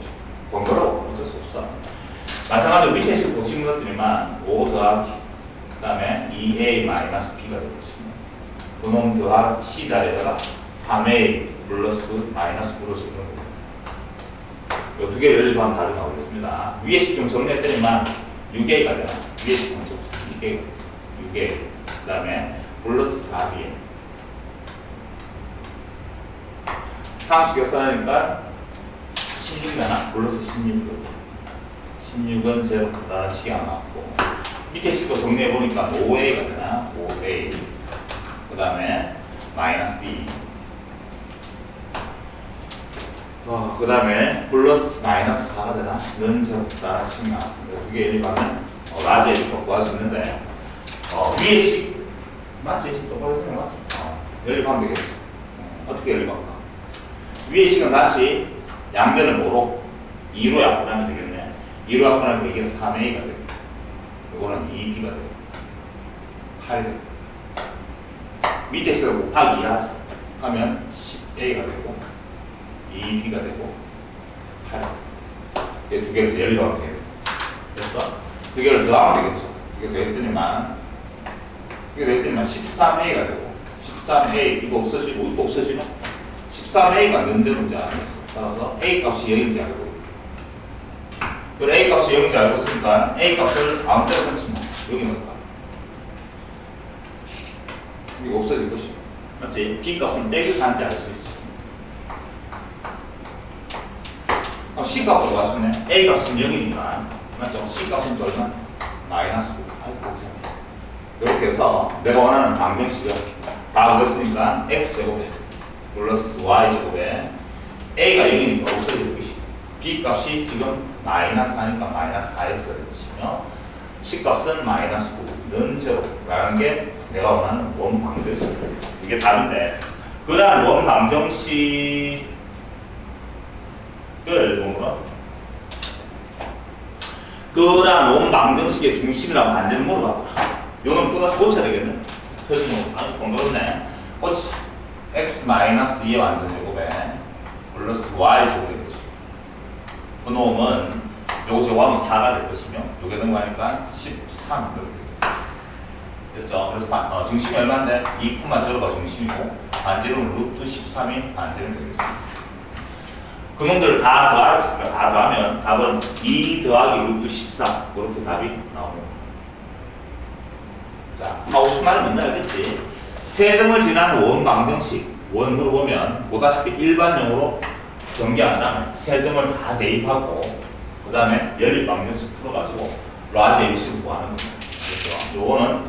번거로워. 어쩔 수 없어. 마찬가지로 밑에 식 집어넣었더니만 5 더하기 그 다음에 2A 마이너스 B가 되고 있습니다. 그놈 더하기 C 자리에다가 3A 플러스 마이너스 9를 집어넣습니다. 이 두 개를 연립하면 답이 나오겠습니다. 위에 식 좀 정리했더니만 6A가 되나? 위에 식 먼저 6A 그 다음에 플러스 4B 상수 계산하니까 16이잖아. 플러스 16은 제로 크다 식이 안 나왔고 밑에 식도 정리해보니까 5A가 되나? 5A 그 다음에 마이너스 B 그 다음에 플러스 마이너스 4가 되나? 는 제로 크다 식이 나왔습니다. 두 개 연립하면 라지 A도 구할 수 있는데 위에 식 맞지? 똑바로 생각 맞지? 연립하면 되겠죠. 어떻게 연립할까? 위에 식은 다시 양변을 뭐로? 2로 약분하면 되겠네. 2로 약분하면 이게 3A가 되고 이거는 2B가 되고 8이 되고 밑에 식을 곱하기 2 하자. 하면 10A가 되고 2B가 되고 8 이 두 개를 연립하면 되겠네. 됐어? 두 개를 더하면 되겠죠. 이게 더했더니만 13A가 되고 13A 이거 없어지고 이거 없어지면 13A가 는제는지 아니겠어. 따라서 A 값이 0인지 알고 그리고 A 값이 0인지 알고 있으니까 A 값을 아무 때나 넣지 뭐. 여기 넣을까? 이게 없어질 것이고. 맞지? B 값은 빼기 4인지 알 수 있지. 그럼 C 값으로 봤으면 A 값은 0이니까. 맞죠? C 값은 또 얼마? 마이너스 9. 아이고, 이렇게 해서 내가 원하는 방정식을 다 넣었으니까 X제곱에 플러스 Y제곱에 A가 0이니까 없어질 것이고. B 값이 지금 마이너스 4니까 마이너스 4X가 될 것이며 C 값은 마이너스 9는 제로라는 게 내가 원하는 원 방정식이에요. 이게 답인데 그러한 원 방정식을 뭐라? 그러한 원 방정식의 중심이라고 반지를 물어봤구나. 요놈 또다시 고쳐야 되겠네. 표시는 아주 번거롭네. 고치자. x-2의 완전제곱에 플러스 y제곱이 될 것이고 그 놈은 요거 제곱하면 4가 될 것이며 요게 넘어가니까 13 이렇게 되겠습니다. 됐죠? 그래서 중심이 얼마인데? 2,0가 중심이고 반지름은 루트 13이 반지름 되겠습니다. 그 놈들을 다 더하겠습니다. 다 더하면 답은 2 더하기 루트 14 그렇게 답이 나옵니다. 자, 하고 싶은 말은 뭔지 알겠지? 세점을 지나는 원 방정식 원으로 보면 보다시피 일반용으로 전개한 다음에 세점을 다 대입하고 그 다음에 연립 방정식 풀어가지고 라지 ABC를 구하는 겁니다. 그렇죠? 요거는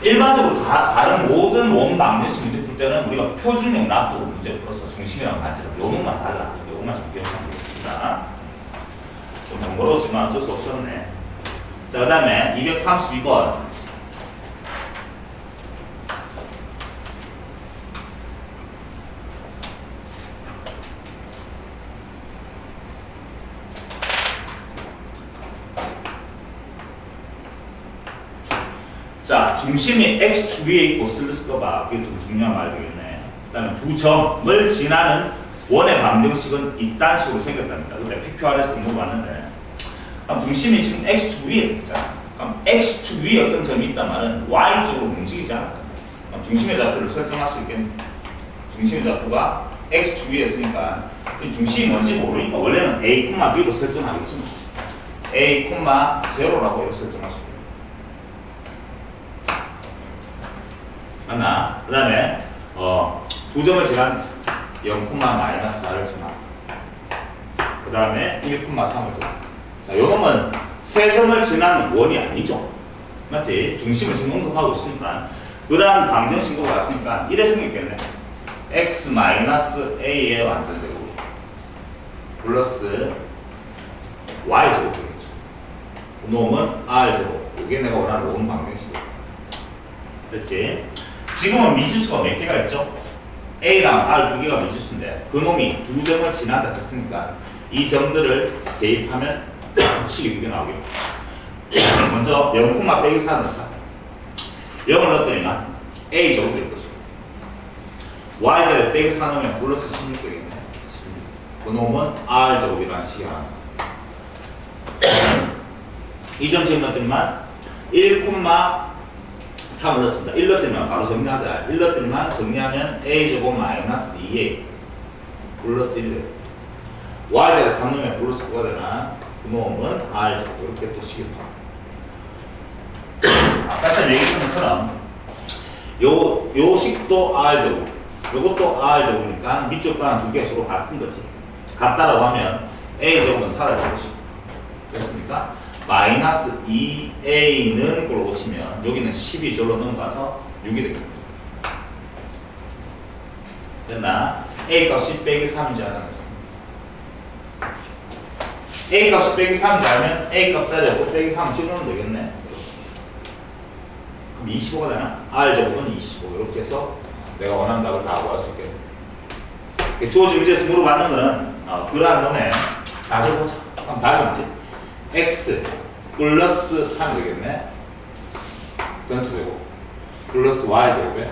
일반적으로 다른 모든 원 방정식 문제 풀 때는 우리가 표준형 놔두고 문제 풀어서 중심이랑 반지름 요놈만 달라. 요것만 좀 기억하면 되겠습니다. 좀 번거로우지만 어쩔 수 없었네. 자, 그 다음에 232번. 자, 중심이 X축 위에 있고 쓸쓸까봐 그게 좀 중요한 말 되겠네. 그 다음에 두 점을 지나는 원의 방정식은 이딴 식으로 생겼답니다. 근데 PQR에서 물어봤는데 그럼 중심이 지금 X축 위에 있잖아. 그럼 X축 위에 어떤 점이 있단 말은 Y축으로 움직이지 않아. 그럼 중심의 좌표를 설정할 수 있겠네. 중심의 좌표가 X축 위에 있으니까 이 중심이 뭔지 모르니까 원래는 A, B로 설정하겠지만 A, 0라고 이렇게 설정할 수 있고 맞나? 그 다음에 두 점을 지난 0,-4를 지나 그 다음에 1,3을 지나 자, 요놈은 세 점을 지나는 원이 아니죠. 맞지? 중심을 지금 언급하고 있으니까 그러한 방정식으로 갔으니까 이래 생겼겠네. x-a의 완전제곱 플러스 y제곱 되겠죠. 그 놈은 r제곱 이게 내가 원하는 원 방정식이야. 됐지? 지금은 미지수가 몇 개가 있죠? A랑 R 두 개가 미지수인데 그 놈이 두 점을 지나다 했으니까 이 점들을 대입하면 식이 두 개 나오겠고 먼저 0, 빼기 4 넣자. 0을 넣었더니만 A 제곱 될 것이고 Y제곱 빼기 4 넣으면 플러스 16 되겠네. 16. 그 놈은 R 제곱이라는 식이 나옵니다. 이 점 지금 넣었더니만 1,3을 넣습니다. 1 넣었더니만 바로 정리하자. 1 넣었더니만 정리하면 A제곱 마이너스 2A 플러스 1 Y제곱 3 넣으면 플러스 9가 되나 그 놈은 R제곱 이렇게 또 식이 나옵니다. 아까 전에 얘기했던 것처럼 요 식도 R제곱 요것도 R제곱이니까 밑쪽 바랑 두 개가 서로 같은 거지. 같다라고 하면 A제곱은 사라질 것이고 됐습니까? 마이너스 2a는 그걸 오시면 여기는 10이 절로 넘어가서 6이 되겠다. 됐나? a 값이 빼기 3인지 알았습니다. a 값이 빼기 3인지 알면 a 값 자리하고 빼기 3 씹으면 되겠네. 그럼 25가 되나? r 제곱은 25 이렇게 해서 내가 원하는 답을 다 구할 수 있겠네. 주어진 문제에서 물어봤는 거는 그러한 놈에 답을 보자. 그럼 답이 뭐지? x 플러스 3이 되겠네. 전체제곱 플러스 y제곱에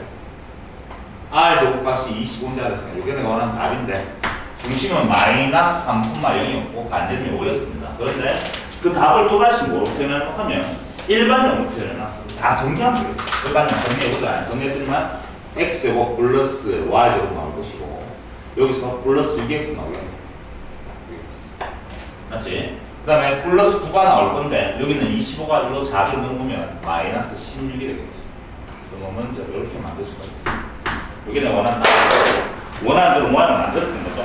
r제곱값이 25인지 알았으니까 이게 내가 원하는 답인데 중심은 마이너스 3,0이었고 반지름이 5였습니다. 그런데 그 답을 또다시 뭐로 표현하려고 하면 일반용으로 표현해놨습니다. 다 정리하면 되겠죠. 일반용 정리해보자. 정리했더니만 x제곱 플러스 y제곱 나올 것이고 여기서 플러스 6x 나오겠네. 맞지? 그 다음에 플러스 9가 나올 건데 여기는 25가 일로 작을 넘으면 마이너스 16이 되겠죠. 그러면 먼저 이렇게 만들 수가 있어요. 여기는 원하는 대로 모양을 만들었던 거죠.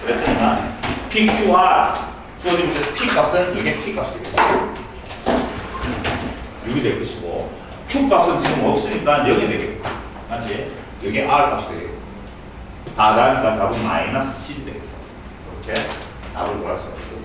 그랬더니만 PQR 주어진 문제에서 P 값은 이게 P 값이 되겠죠. 6이 될 것이고 Q 값은 지금 없으니까 0이 되겠고 맞지? 여기 R 값이 되겠고 다 다니까 답은 마이너스 10이 되겠어. 이렇게 답을 구할 수가 있었어.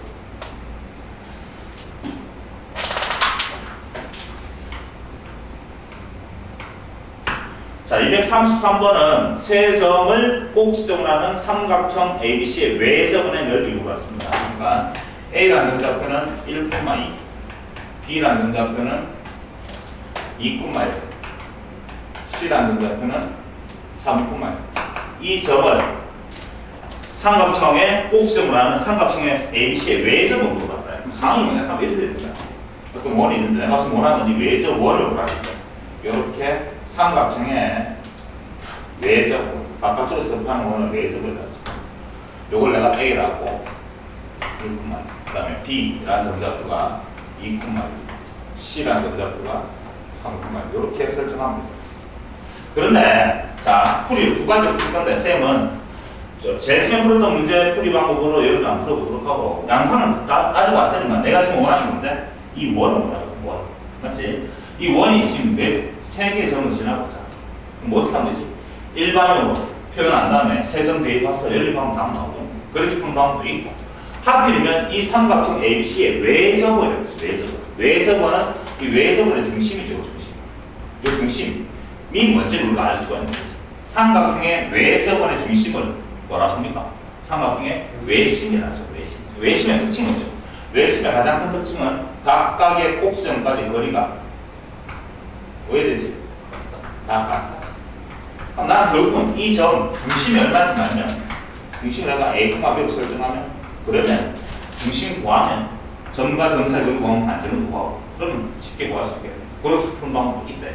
자, 233번은 세 점을 꼭 지점을 하는 삼각형 ABC의 외접원의 넓이를 구했습니다. 그러니까 A라는 점좌표는 1,2, B라는 점좌표는 2,1, C라는 점좌표는 3,1. 이 점을 삼각형의 꼭 지점을 하는 삼각형의 ABC의 외접을 물어봤다. 그럼 상황이 뭐냐? 하면 이렇게 됩니다. 어떤 원이 있는데 내가 지금 원하는 이 외접 원을 구하는데 이렇게 삼각형의 외접원, 바깥쪽으로 접하는 원을 외접을 가지고 요걸 내가 A라고 1,1, 그 다음에 B라는 점좌표가 2,1, C라는 점좌표가 3,1 이렇게 설정하면 되죠. 그런데 자, 풀이 두 가지로 풀 건데 쌤은 제일 처음에 풀었던 문제 풀이 방법으로 예를 들어 풀어보도록 하고 양상은 따지고 왔더니만 내가 지금 원하는 건데 이 원을 원하거든. 원 맞지? 이 원이 지금 세 개의 점을 지나고 있잖아. 그럼 뭐 어떻게 하면 되지? 일반으로 표현한 다음에 세 점 대입해서 연립하면 답 나오고 그렇게 푸는 방법도 있고 하필이면 이 삼각형 ABC의 외접원이 있어. 외접원은 이 외접원의 중심이죠. 중심. 이 중심이 뭔지를 우리가 알 수가 있는 거지. 삼각형의 외접원의 중심을 뭐라 합니까? 삼각형의 외심이라고 하죠. 외심의 특징은 뭐죠? 외심의 가장 큰 특징은 각각의 꼭지점까지 거리가 왜 되지? 다 같아지. 그럼 나는 결국은 이 점 중심이 얼마냐면 중심을 내가 A, B로 설정하면 그러면 중심 구하면 점과 점 사이 거리 구하면 반점을 구하고 그러면 쉽게 구할 수 있게 그렇게 푸는 방법이 있다.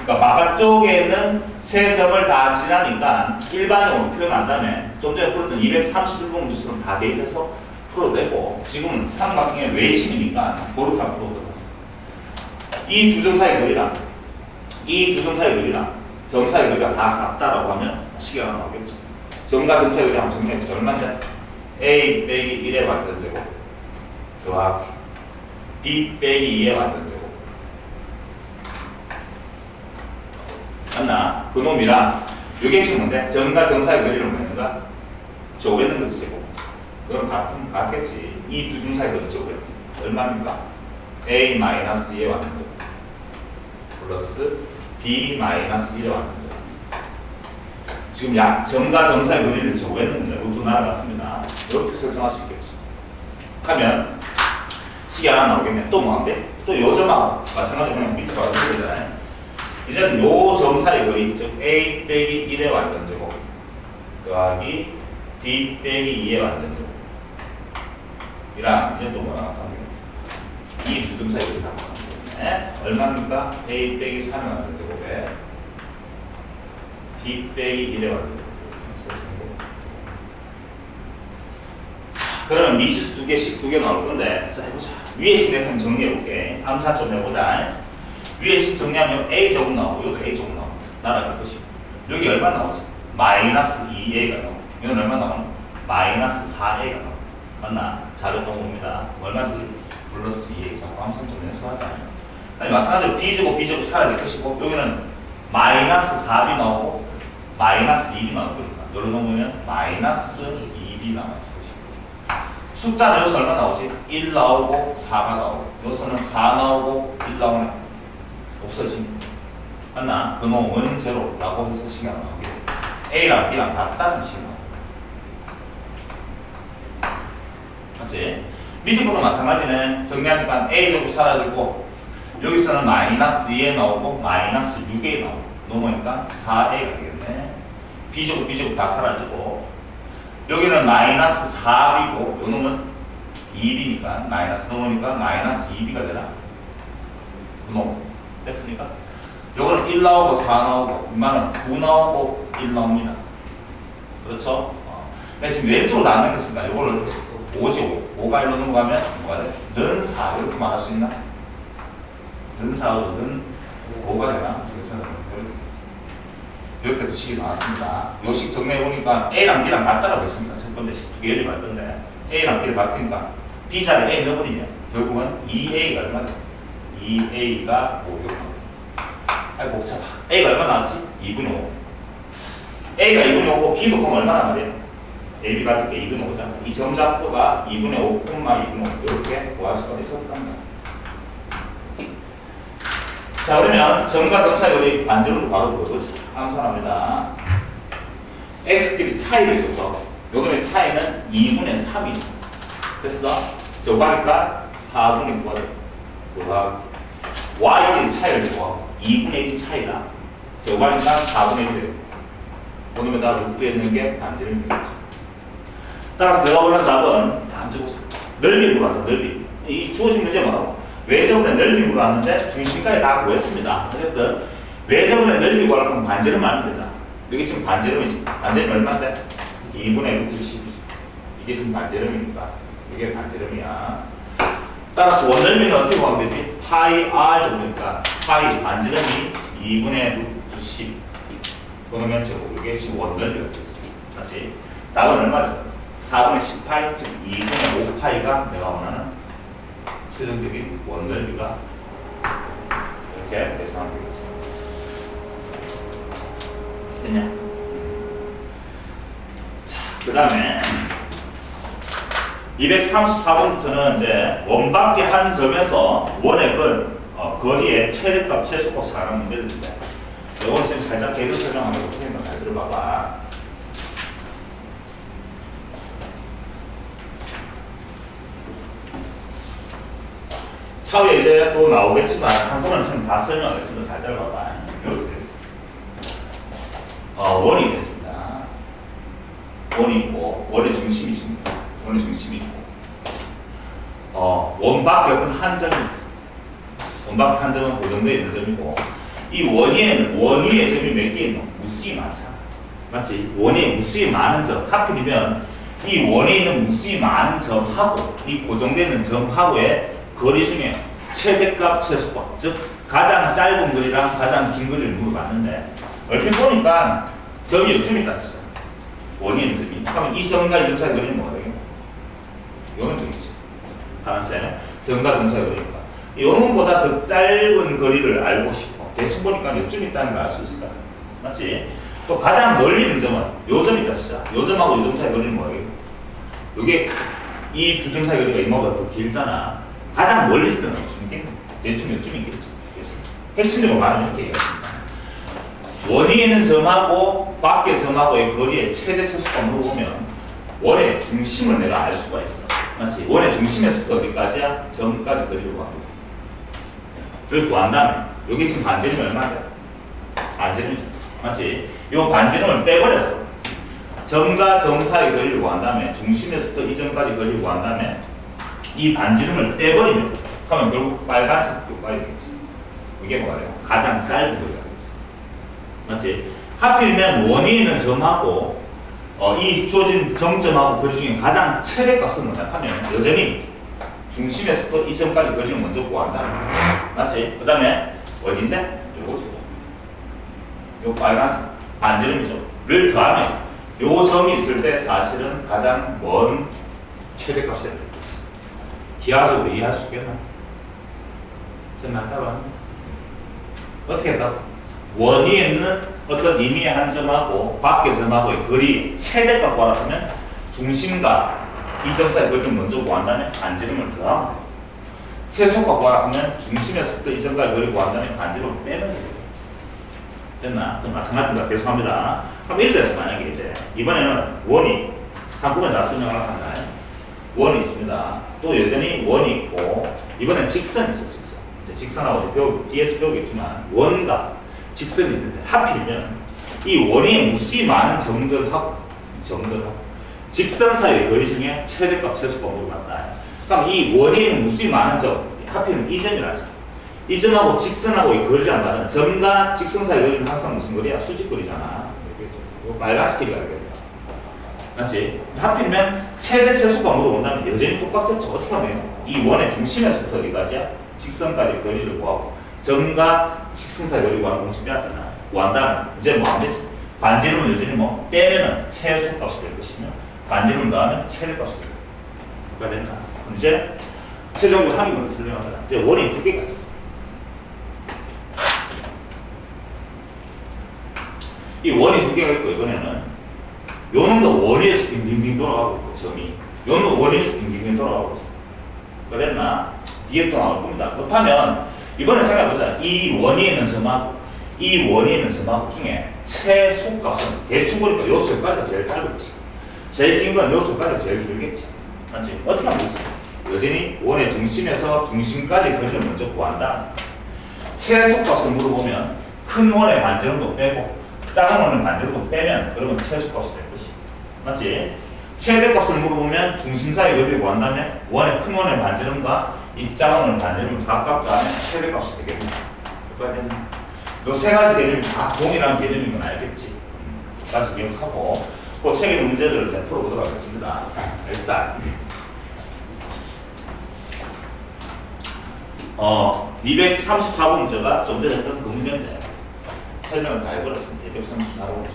그러니까 바깥쪽에는 세 점을 다 지나니까 일반적으로 표현한 다음에 좀 전에 풀었던 231번 문제처럼 다 대입해서 풀어도 되고 지금은 삼각형의 외심이니까 그렇게 풀어도 되고 이 두 점 사이 거리랑 이 두 점 사이 거리랑 점 사이 거리가 다 같다라고 하면 식이 하나 나오겠죠. 점과 점 사이 거리가 정리해보죠. 얼마인데? A 빼기 1의 완전제곱 더하기 B 빼기 2의 완전제곱 맞나? 그놈이랑 이게 지금 뭔데? 점과 점 사이 거리를 뭐였는가? 저거였는 거지 제곱. 그럼 같겠지. 이 두 점 사이 거리 저거였지. 얼마입니까? A-2의 완전제곱 플러스 B-1의 완전제곱. 지금 점과 점 사이 거리를 제곱했는데 루트 날아갔습니다. 이렇게 설정할 수 있겠지. 하면 식이 하나 나오겠네. 또 뭐한데? 또 요 점하고 마찬가지로 그냥 밑에 바로 쓰잖아요. 이제는 요 점 사이 거리, 즉 A 빼기 1의 완전제곱 더하기 B 빼기 2의 완전제곱 이랑 이제 또 뭐가 나타나요? 이 두 점 사이 거리 나타나요. 얼마입니까? A 빼기 3의 완전제곱에 B 빼기 1의 완전제곱. 그러면 미지수 두 개 나올 건데, 자, 해보자. 위에 식 내가 정리해볼게. 암사 좀 해보자. 위에 식 정리하면 A 제곱 나오고, 여기도 A 제곱 나오고, 날아갈 것이고. 여기 얼마 나오지? 마이너스 2A가 나오고, 여기는 얼마 나오는? 마이너스 4A가 나오고. 맞나? 자료 봅니다. 얼마지? 플러스 2A. 자꾸 암사 좀 연습하자. 마찬가지로 B제곱 사라질 것이고, 여기는 마이너스 4B 나오고, 마이너스 2B 나올 거니까. 여기로 놓으면 마이너스 2B 나올 것이고. 숫자는 여기서 얼마 나오지? 1 나오고 4가 나오고 여기서는 4 나오고 1 나오네. 없어집니다. 맞나? 그놈은 제로라고 해서 식이 안 나오게 돼. A랑 B랑 같다는 식이 나오고 맞지? 밑에 것도 마찬가지네. 정리하니까 A제곱 사라지고 여기서는 마이너스 2에 나오고 마이너스 6에 나오고 넘으니까 4A가 되겠네. B제곱 다 사라지고 여기는 마이너스 4B고 요 놈은 2B니까 마이너스 넘으니까 마이너스 2B가 되나? 그놈 됐습니까? 요거는 1 나오고 4 나오고 얼마는 9 나오고 1 나옵니다. 그렇죠? 근데 지금 왼쪽으로 나누는 게 있으니까 요거를 5지 5가 5파이로 넘어가면 뭐가 돼? 는 4 이렇게 말할 수 있나? 는 4하고 는 5가 되나? 그래서 이렇게 또 식이 나왔습니다. 요 식 정리해보니까 A랑 B랑 같다라고 했습니다. 첫 번째 식 두 개 열이 맞던데 A랑 B를 같으니까 B 자리에 A 넣어버리면 결국은 2A가 얼마 돼? 2A가 5 이렇게 아이 복잡하. A가 얼마 나왔지? 2분의 5. A가 2분의 5고 B도 그럼 얼마나 말이야? AB 같은 게 2분의 5잖아. 이 점잡도가 2분의 5, 2분의 5 이렇게 구할 수가 있었답니다. 자, 그러면 점과 점 사이 거리 반지름도 바로 그거지. 암산합니다. x끼리 차이를 줬고 요금의 차이는 2분의 3이 됐어? 저거니까 4분의 9가 돼. y끼리 차이를 주고 2분의 1이 차이다. 저거니까 4분의 1이 되고 그러면 다 루트에 있는 게 반지름이 되겠죠. 따라서 내가 원하는 답은 다 안 적었어. 넓이 물어봤어. 넓이. 이 주어진 문제 뭐라고? 외접원의 넓이 물어봤는데 중심까지 다 구했습니다. 어쨌든 외접원의 넓이 구하려면 반지름 알면 되잖아. 여기 지금 반지름이지. 반지름 얼마인데? 2분의 루트 10이지. 이게 지금 반지름이니까 이게 반지름이야. 따라서 원넓이는 어떻게 구하면 되지? 파이 r 정도니까 파이 반지름이 2분의 루트 10. 그러면 저거 이게 지금 원넓이가 되겠어. 맞지? 답은 얼마죠? 4분의 10파이, 즉 2분의 5파이가 내가 원하는 최종적인 원넓이가 이렇게 계산하면 되겠지. 됐냐? 자, 그 다음에 234번부터는 이제 원밖에 한 점에서 원의 거리의 최대값, 최소값 사는 문제인데 이건 지금 살짝 개그 설명하면 어떻게 했나 잘 들어봐봐. 차후에 이제 또 나오겠지만 한꺼번에 지금 다 설명하겠습니다. 잘 들어봐봐. 이렇게 됐어. 원이 됐습니다. 원이 있고 원의 중심이 있습니다. 원의 중심이 있고 원밖에 어떤 한 점이 있어. 원밖에 한 점은 고정되어 있는 점이고 이 원위에는 원위의 점이 몇 개 있노? 무수히 많잖아. 맞지? 원위에 무수히 많은 점. 하필이면 이 원위에 있는 무수히 많은 점하고 이 고정되어 있는 점하고의 거리 중에 최대값, 최소값, 즉 가장 짧은 거리랑 가장 긴 거리를 물어봤는데 얼핏 보니까 점이 요쯤 있다 진짜. 원위의 점이. 그러면 이 점과 이 점 사이 거리는 뭐가 되겠노? 요는 되겠지. 파란색. 점과 점 사이 거리니까. 요놈보다 더 짧은 거리를 알고 싶어. 대충 보니까 요쯤 있다는 걸 알 수 있을 거야. 맞지? 또 가장 멀리 있는 점은 요 점 있다 진짜. 요 점하고 요 점 사이 거리는 뭐예요? 요게 이 두 점 사이 거리가 이마보다 더 길잖아. 가장 멀리 있을 때는 요쯤 있겠네. 대충 요쯤 있겠죠. 그래서 핵심적으로 말하면 이렇게 얘기했습니다. 원위에 있는 점하고 밖의 점하고의 거리의 최대 최소값 물어보면 원의 중심을 내가 알 수가 있어. 맞지? 원의 중심에서부터 어디까지야? 점까지 거리를 구합니다. 그걸 구한 다음에 여기 지금 반지름이 얼마인데? 반지름이죠. 맞지? 이 반지름을 빼버렸어. 점과 점 사이 거리를 구한 다음에 중심에서부터 이 점까지 거리를 구한 다음에 이 반지름을 빼버리면 그러면 결국 빨간색 요까지 되겠지. 이게 뭐가 돼요? 가장 짧은 거리가 되겠어. 맞지? 하필이면 원위에 있는 점하고 이 주어진 정점하고 거리 중에 가장 최대값을 뭐냐 하면 여전히 중심에서부터 이 점까지 거리를 먼저 구한다. 맞지? 그 다음에 어딘데? 요거지. 요 빨간색 반지름이죠. 를 더하면 요 점이 있을 때 사실은 가장 먼 최대값이 되는 거지. 기하적으로 이해할 수 있겠나? 설명 따로 어떻게 했다고? 원위에 있는 어떤 임의의 한 점하고 밖의 점하고의 거리 최대값 구하라면 중심과 이 점 사이 거리를 먼저 구한 다음에 반지름을 더하면 돼. 최소값 구하라면 중심에서부터 이 점까지 거리 구한 다음에 반지름을 빼면 돼. 됐나? 좀 마찬가지입니다. 계속합니다. 그럼 이렇게 됐어. 만약에 이제 이번에는 원이 한꺼번에 다 설명을 한다. 원이 있습니다. 또 여전히 원이 있고 이번엔 직선이 있어. 직선. 이제 직선하고 뒤에서 배우겠지만 원과 직선이 있는데 하필이면 이 원이 무수히 많은 점들하고 직선 사이의 거리 중에 최대값 최소값을 물어봤다. 그럼 이 원이 무수히 많은 점 하필이면 이 점이라죠. 이 점하고 직선하고 이 거리란 말은 점과 직선 사이의 거리는 항상 무슨 거리야? 수직거리잖아. 이거 빨간색 길이가 되겠다. 맞지? 하필이면 최대 최소가 물어본다면 여전히 똑같겠죠. 어떻게 하면 이 원의 중심에서부터 어디까지야? 직선까지 거리를 구하고 점과 직선 사이 거리 구하는 공식 배웠잖아. 구한다면 이제 뭐 하면 되지? 반지름은 여전히 뭐 빼면은 최소값이 될 것이며 반지름 더하면 최대값이 될 거가 된다. 그럼 이제 최종적으로 항의문을 설명하잖아. 이제 원이 두 개가 있어. 이 원이 두 개가 있고 이번에는 요 놈도 원위에서 빙빙빙 돌아가고 있고 점이 요 놈도 원위에서 빙빙빙 돌아가고 있어. 그랬나? 뒤에 또 나올 겁니다. 그렇다면 이번에 생각해보자. 이 원위에 있는 점하고 이 원위에 있는 점하고 중에 최소값은 대충 보니까 요소까지가 제일 짧겠지. 제일 긴 건 요소까지가 제일 길겠지. 맞지? 어떻게 하면 되지? 여전히 원의 중심에서 중심까지 거리를 먼저 구한다. 최소값을 물어보면 큰 원의 반지름도 빼고 작은 원의 반지름도 빼면 그러면 최소값이 될 것이. 맞지? 최대값을 물어보면 중심 사이 거리를 구한다면 원의 큰 원의 반지름과 이 작은 원의 반지름을 각각 더하면 최대값이 되겠습니다. 이 세 가지 개념이 다 동일한 개념인 건 알겠지? 다시 기억하고 그 책의 문제들을 이제 풀어보도록 하겠습니다. 일단 234번 문제가 좀 전에 했던 그 문제인데 설명을 다 해버렸습니다. 234번 문제.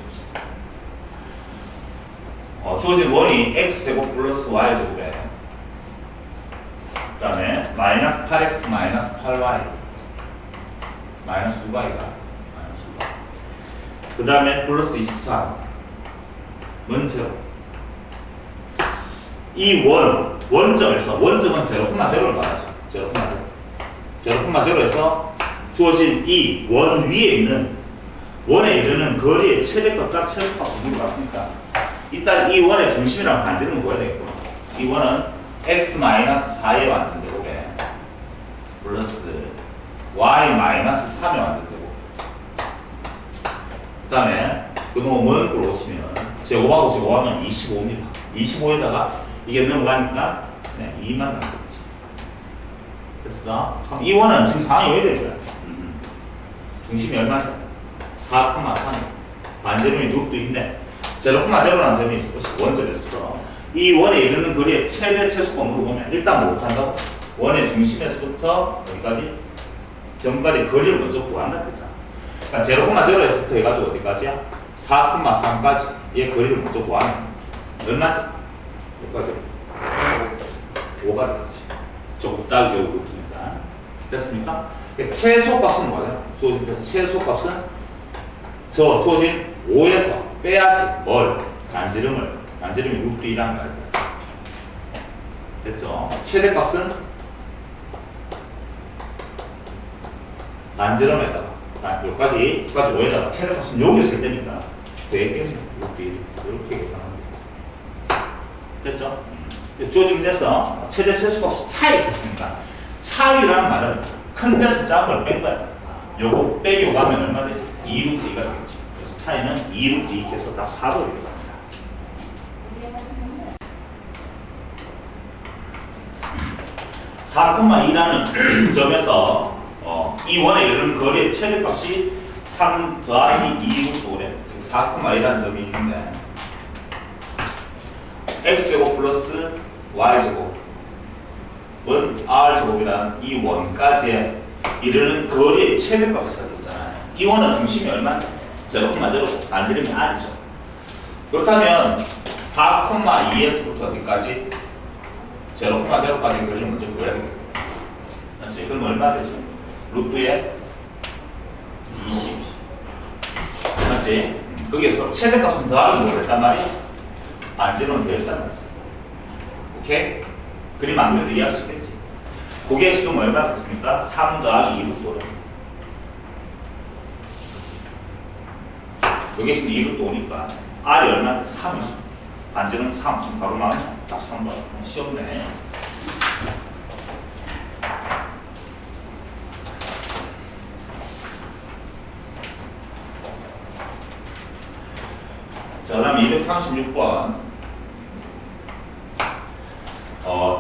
주어진 원이 x제곱 플러스 y제곱에 그 다음에 마이너스 8x 마이너스 8y 마이너스 2y가 그 다음에 플러스 24 먼저 이 원점에서 원점은 0,0를 말하죠. 0,0에서 주어진 이 원 위에 있는 원에 이르는 거리의 최대값과 최소값을 물어봤으니까 일단 이 원의 중심이랑 반지름을 구해야 되겠구나. 이 원은 x-4의 완전제곱에 플러스 y-3의 완전제곱 그 다음에 그놈의 먼 꼴 오시면 제곱하고 제곱하면 25입니다. 25에다가 이게 넘어가니까 2만 남겠지. 됐어? 그럼 이 원은 지금 상황이 왜 되는 거야? 중심이 얼마냐? 4,3 반지름이 6도인데 0,0라는 점이 있을 것이 원점에서부터 이 원에 이르는 거리의 최대 최소가 물어보면 일단 뭐 못한다고? 원의 중심에서부터 어디까지? 점까지 거리를 먼저 구한다 했잖아. 그러니까 0,0에서부터 해가지고 어디까지야? 4,3까지 얘 거리를 먼저 구하면 얼마지? 여기까지 5가 되겠지. 조금 따로 적어볼게요. 됐습니까? 최소값은 뭐야? 주어진 최소값은 주어진 5에서 빼야지 뭘? 반지름이 6도 1이라는 거야. 됐죠? 최대값은 반지름에다가 여기까지 5에다가 최대값은 여기 있을 때니까 되겠겠네요. 6도 1 이렇게 계산하면 되겠죠? 주어진 문제에서 최대 최소값 차이 됐습니까? 차이라는 말은 큰 데서 작은 걸 뺀 거야. 요거 빼기고 가면 얼마 되지? 2루트 2가 되겠죠. 그래서 차이는 2루트 2 해서 딱 4도 되겠습니다. (4,2라는) 점에서 이 원에 이르는 거리의 최대값이 3 더하기 2루트 5래. 4,2라는 점이 있는데 x제곱 플러스 y제곱은 r제곱이라는 이 원까지의 이르는 거리의 최대값을 찾았잖아요. 이 원은 중심이 얼마나? 0,0 반지름이 r이죠. 그렇다면 4,2에서부터 어디까지? 0,0까지 거리를 먼저 구해야 되겠다. 맞지? 그럼 얼마 되지? 루트에 20. 맞지? 거기에서 최대값은 더하기 뭐 했단 말이야? 반지름은 되었단 말이지. 오케이? 그림 안 그래도 이해할 수 있겠지? 그게 지금 얼마 됐습니까? 3 더하기 2루트 5래. 여기 지금 2루트 5니까 R이 얼마? 3이죠. 반지름 3. 지금 바로 나오면 딱 3번. 쉬웠네. 자, 그 다음에 236번.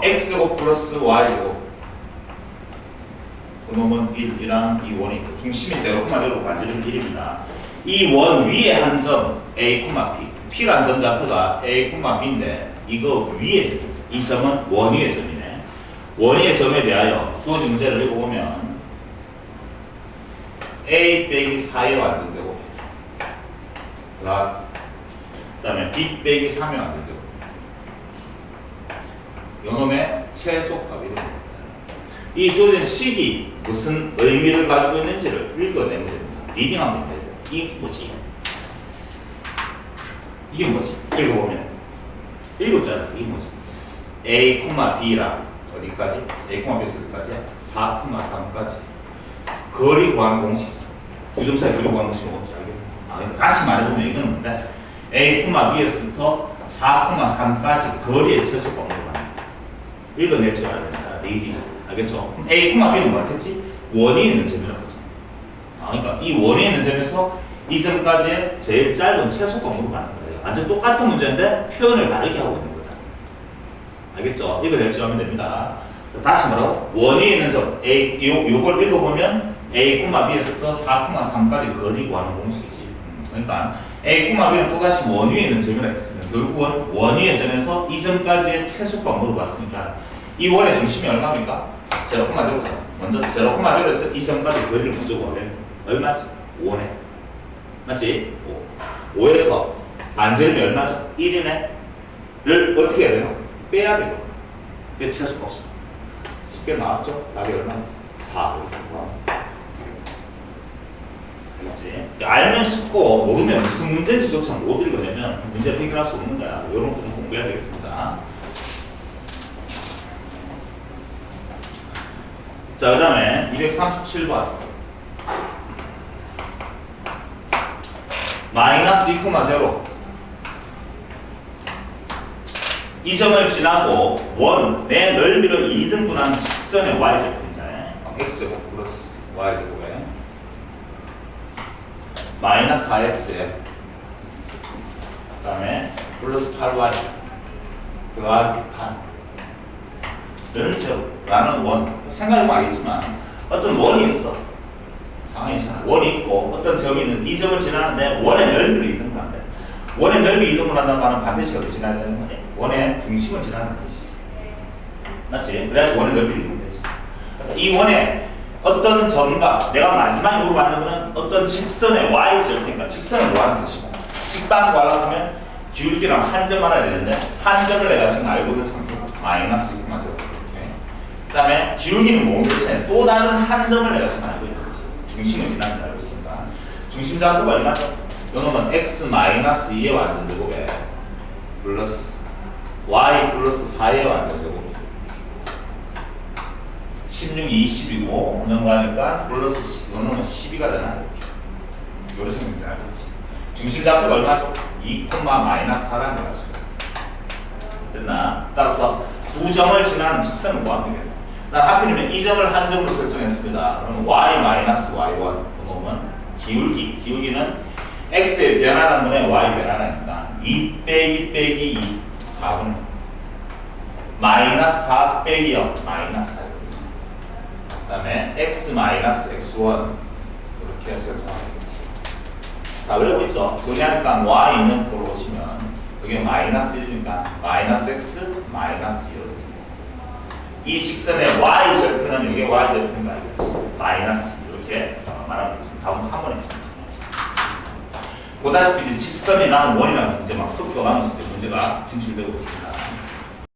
x제곱 플러스 y제곱 그놈은 1이랑 이 원이 있고 중심이 0,0 반지름 1입니다. 이 원 위에 한 점 a, p P라는 점 좌표가 a, b인데 이거 위의 점. 이 점은 원위의 점이네. 원위의 점에 대하여 주어진 문제를 읽어보면 a 빼기 4의 완전제곱, 그 다음에 b 빼기 3의 완전제곱, 요놈의 최소값이 됩니다. 이 주어진 식이 무슨 의미를 가지고 있는지를 읽어내면 됩니다. 리딩하면 됩니다. 이게 뭐지? 이게 뭐지? 읽어보면 읽었잖아. 이게 뭐지? a, b라 어디까지? a, b에서 어디까지? 4, 3까지 거리 구하는 공식이죠. 두 점 사이 거리 구하는 공식은 뭔지 알겠나? 다시 말해보면 이건 뭔데? a, b에서부터 4, 3까지 거리의 최소값으로 말합니다. 읽어낼 줄 알아야 된다. 리딩. 알겠죠? 그럼 a, b는 뭐겠지? 원이 있는 점이라고 했죠. 그러니까 이 원이 있는 점에서 이 점까지의 제일 짧은 최소값으로 말하는 거예요. 완전 똑같은 문제인데 표현을 다르게 하고 있는 거잖아요. 알겠죠? 이걸 낼줄 됩니다. 다시 말하고 원이 있는 점 A, 요걸 읽어보면 A, B에서부터 4, 3까지 거리 구하는 공식이지. 그러니까 A, B는 또다시 원위에 있는 점이라 했으면 결국은 원위의 점에서 이 점까지의 최소값 물어봤으니까 이 원의 중심이 얼마입니까? 0,0죠. 먼저 0,0에서 이 점까지 거리를 먼저 구하래. 얼마지? 5네. 맞지? 5. 5에서 반절이 얼마죠? 1이네. 를 어떻게 해야 되나? 빼야 되고. 빼 최소가 없어. 쉽게 나왔죠? 답이 얼마? 4. 알겠지? 알면 쉽고 모르면 무슨 문제인지조차 못 읽어내면 문제를 해결할 수 없는 거야. 이런 것도 공부해야 되겠습니다. 자, 그 다음에 237번. 마이너스 2,0. 이 점을 지나고 원의 넓이를 2등분하는 직선의 y제곱입니다. x제곱 플러스 y제곱에 마이너스 4x에 그 다음에 플러스 8y 더하기 8는 제곱라는 원. 생각해보면 알겠지만 어떤 원이 있어. 상황이 있잖아. 원이 있고 어떤 점이 있는 이 점을 지나는데 원의 넓이를 2등분한대. 원의 넓이 2등분한다는 말은 반드시 어디 지나야 되는 거냐? 원의 중심을 지나는 거지. 맞지? 그래야지 원의 넓이를 2등분되지. 이 원의 어떤 점과 내가 마지막에 물어봤는 거는 어떤 직선의 y절이니까 직선을 구하는 것이고 직방을 구하려고 하면 기울기랑 한 점 알아야 되는데 한 점을 내가 지금 알고 있는 상태고 마이너스 2,0. 그 다음에 기울기는 모르겠어요. 또 다른 한 점을 내가 지금 알고 있는 거지. 중심을 지나는 걸 알고 있습니다. 중심 잡고가 얼마죠? 요놈은 x-2의 완전제곱에 플러스 y 플러스 4의 완전제곱 16이 20이고 넘어가니까 플러스 요놈은 12가 되나? 요런 식으로 잘 알겠지. 중심 잡고가 얼마죠? 2, 마이너스 4라는 걸 알 수가 있다. 됐나? 따라서 두 점을 지나는 직선을 구하면 되겠네. 난 하필이면 이 점을 한 점으로 설정했습니다. 그러면 y-y1 그러면 기울기는 x의 변화라는 거에 y 변화라니까 2 빼기 2 4분의 마이너스 4 빼기 0 마이너스 4. 그 다음에 x 마이너스 x1 이렇게 해서 다 외우고 있죠. 정리하니까 y는 보러 오시면 여기 마이너스 1이니까 마이너스 x 마이너스 1. 이 직선의 y절편은 이게 y절편인 알겠지? 마이너스 이렇게 말하고 있습니다. 답은 3번에 있습니다. 보다시피 직선이랑 원이랑 이제 막 섞어가면서 문제가 진출되고 있습니다.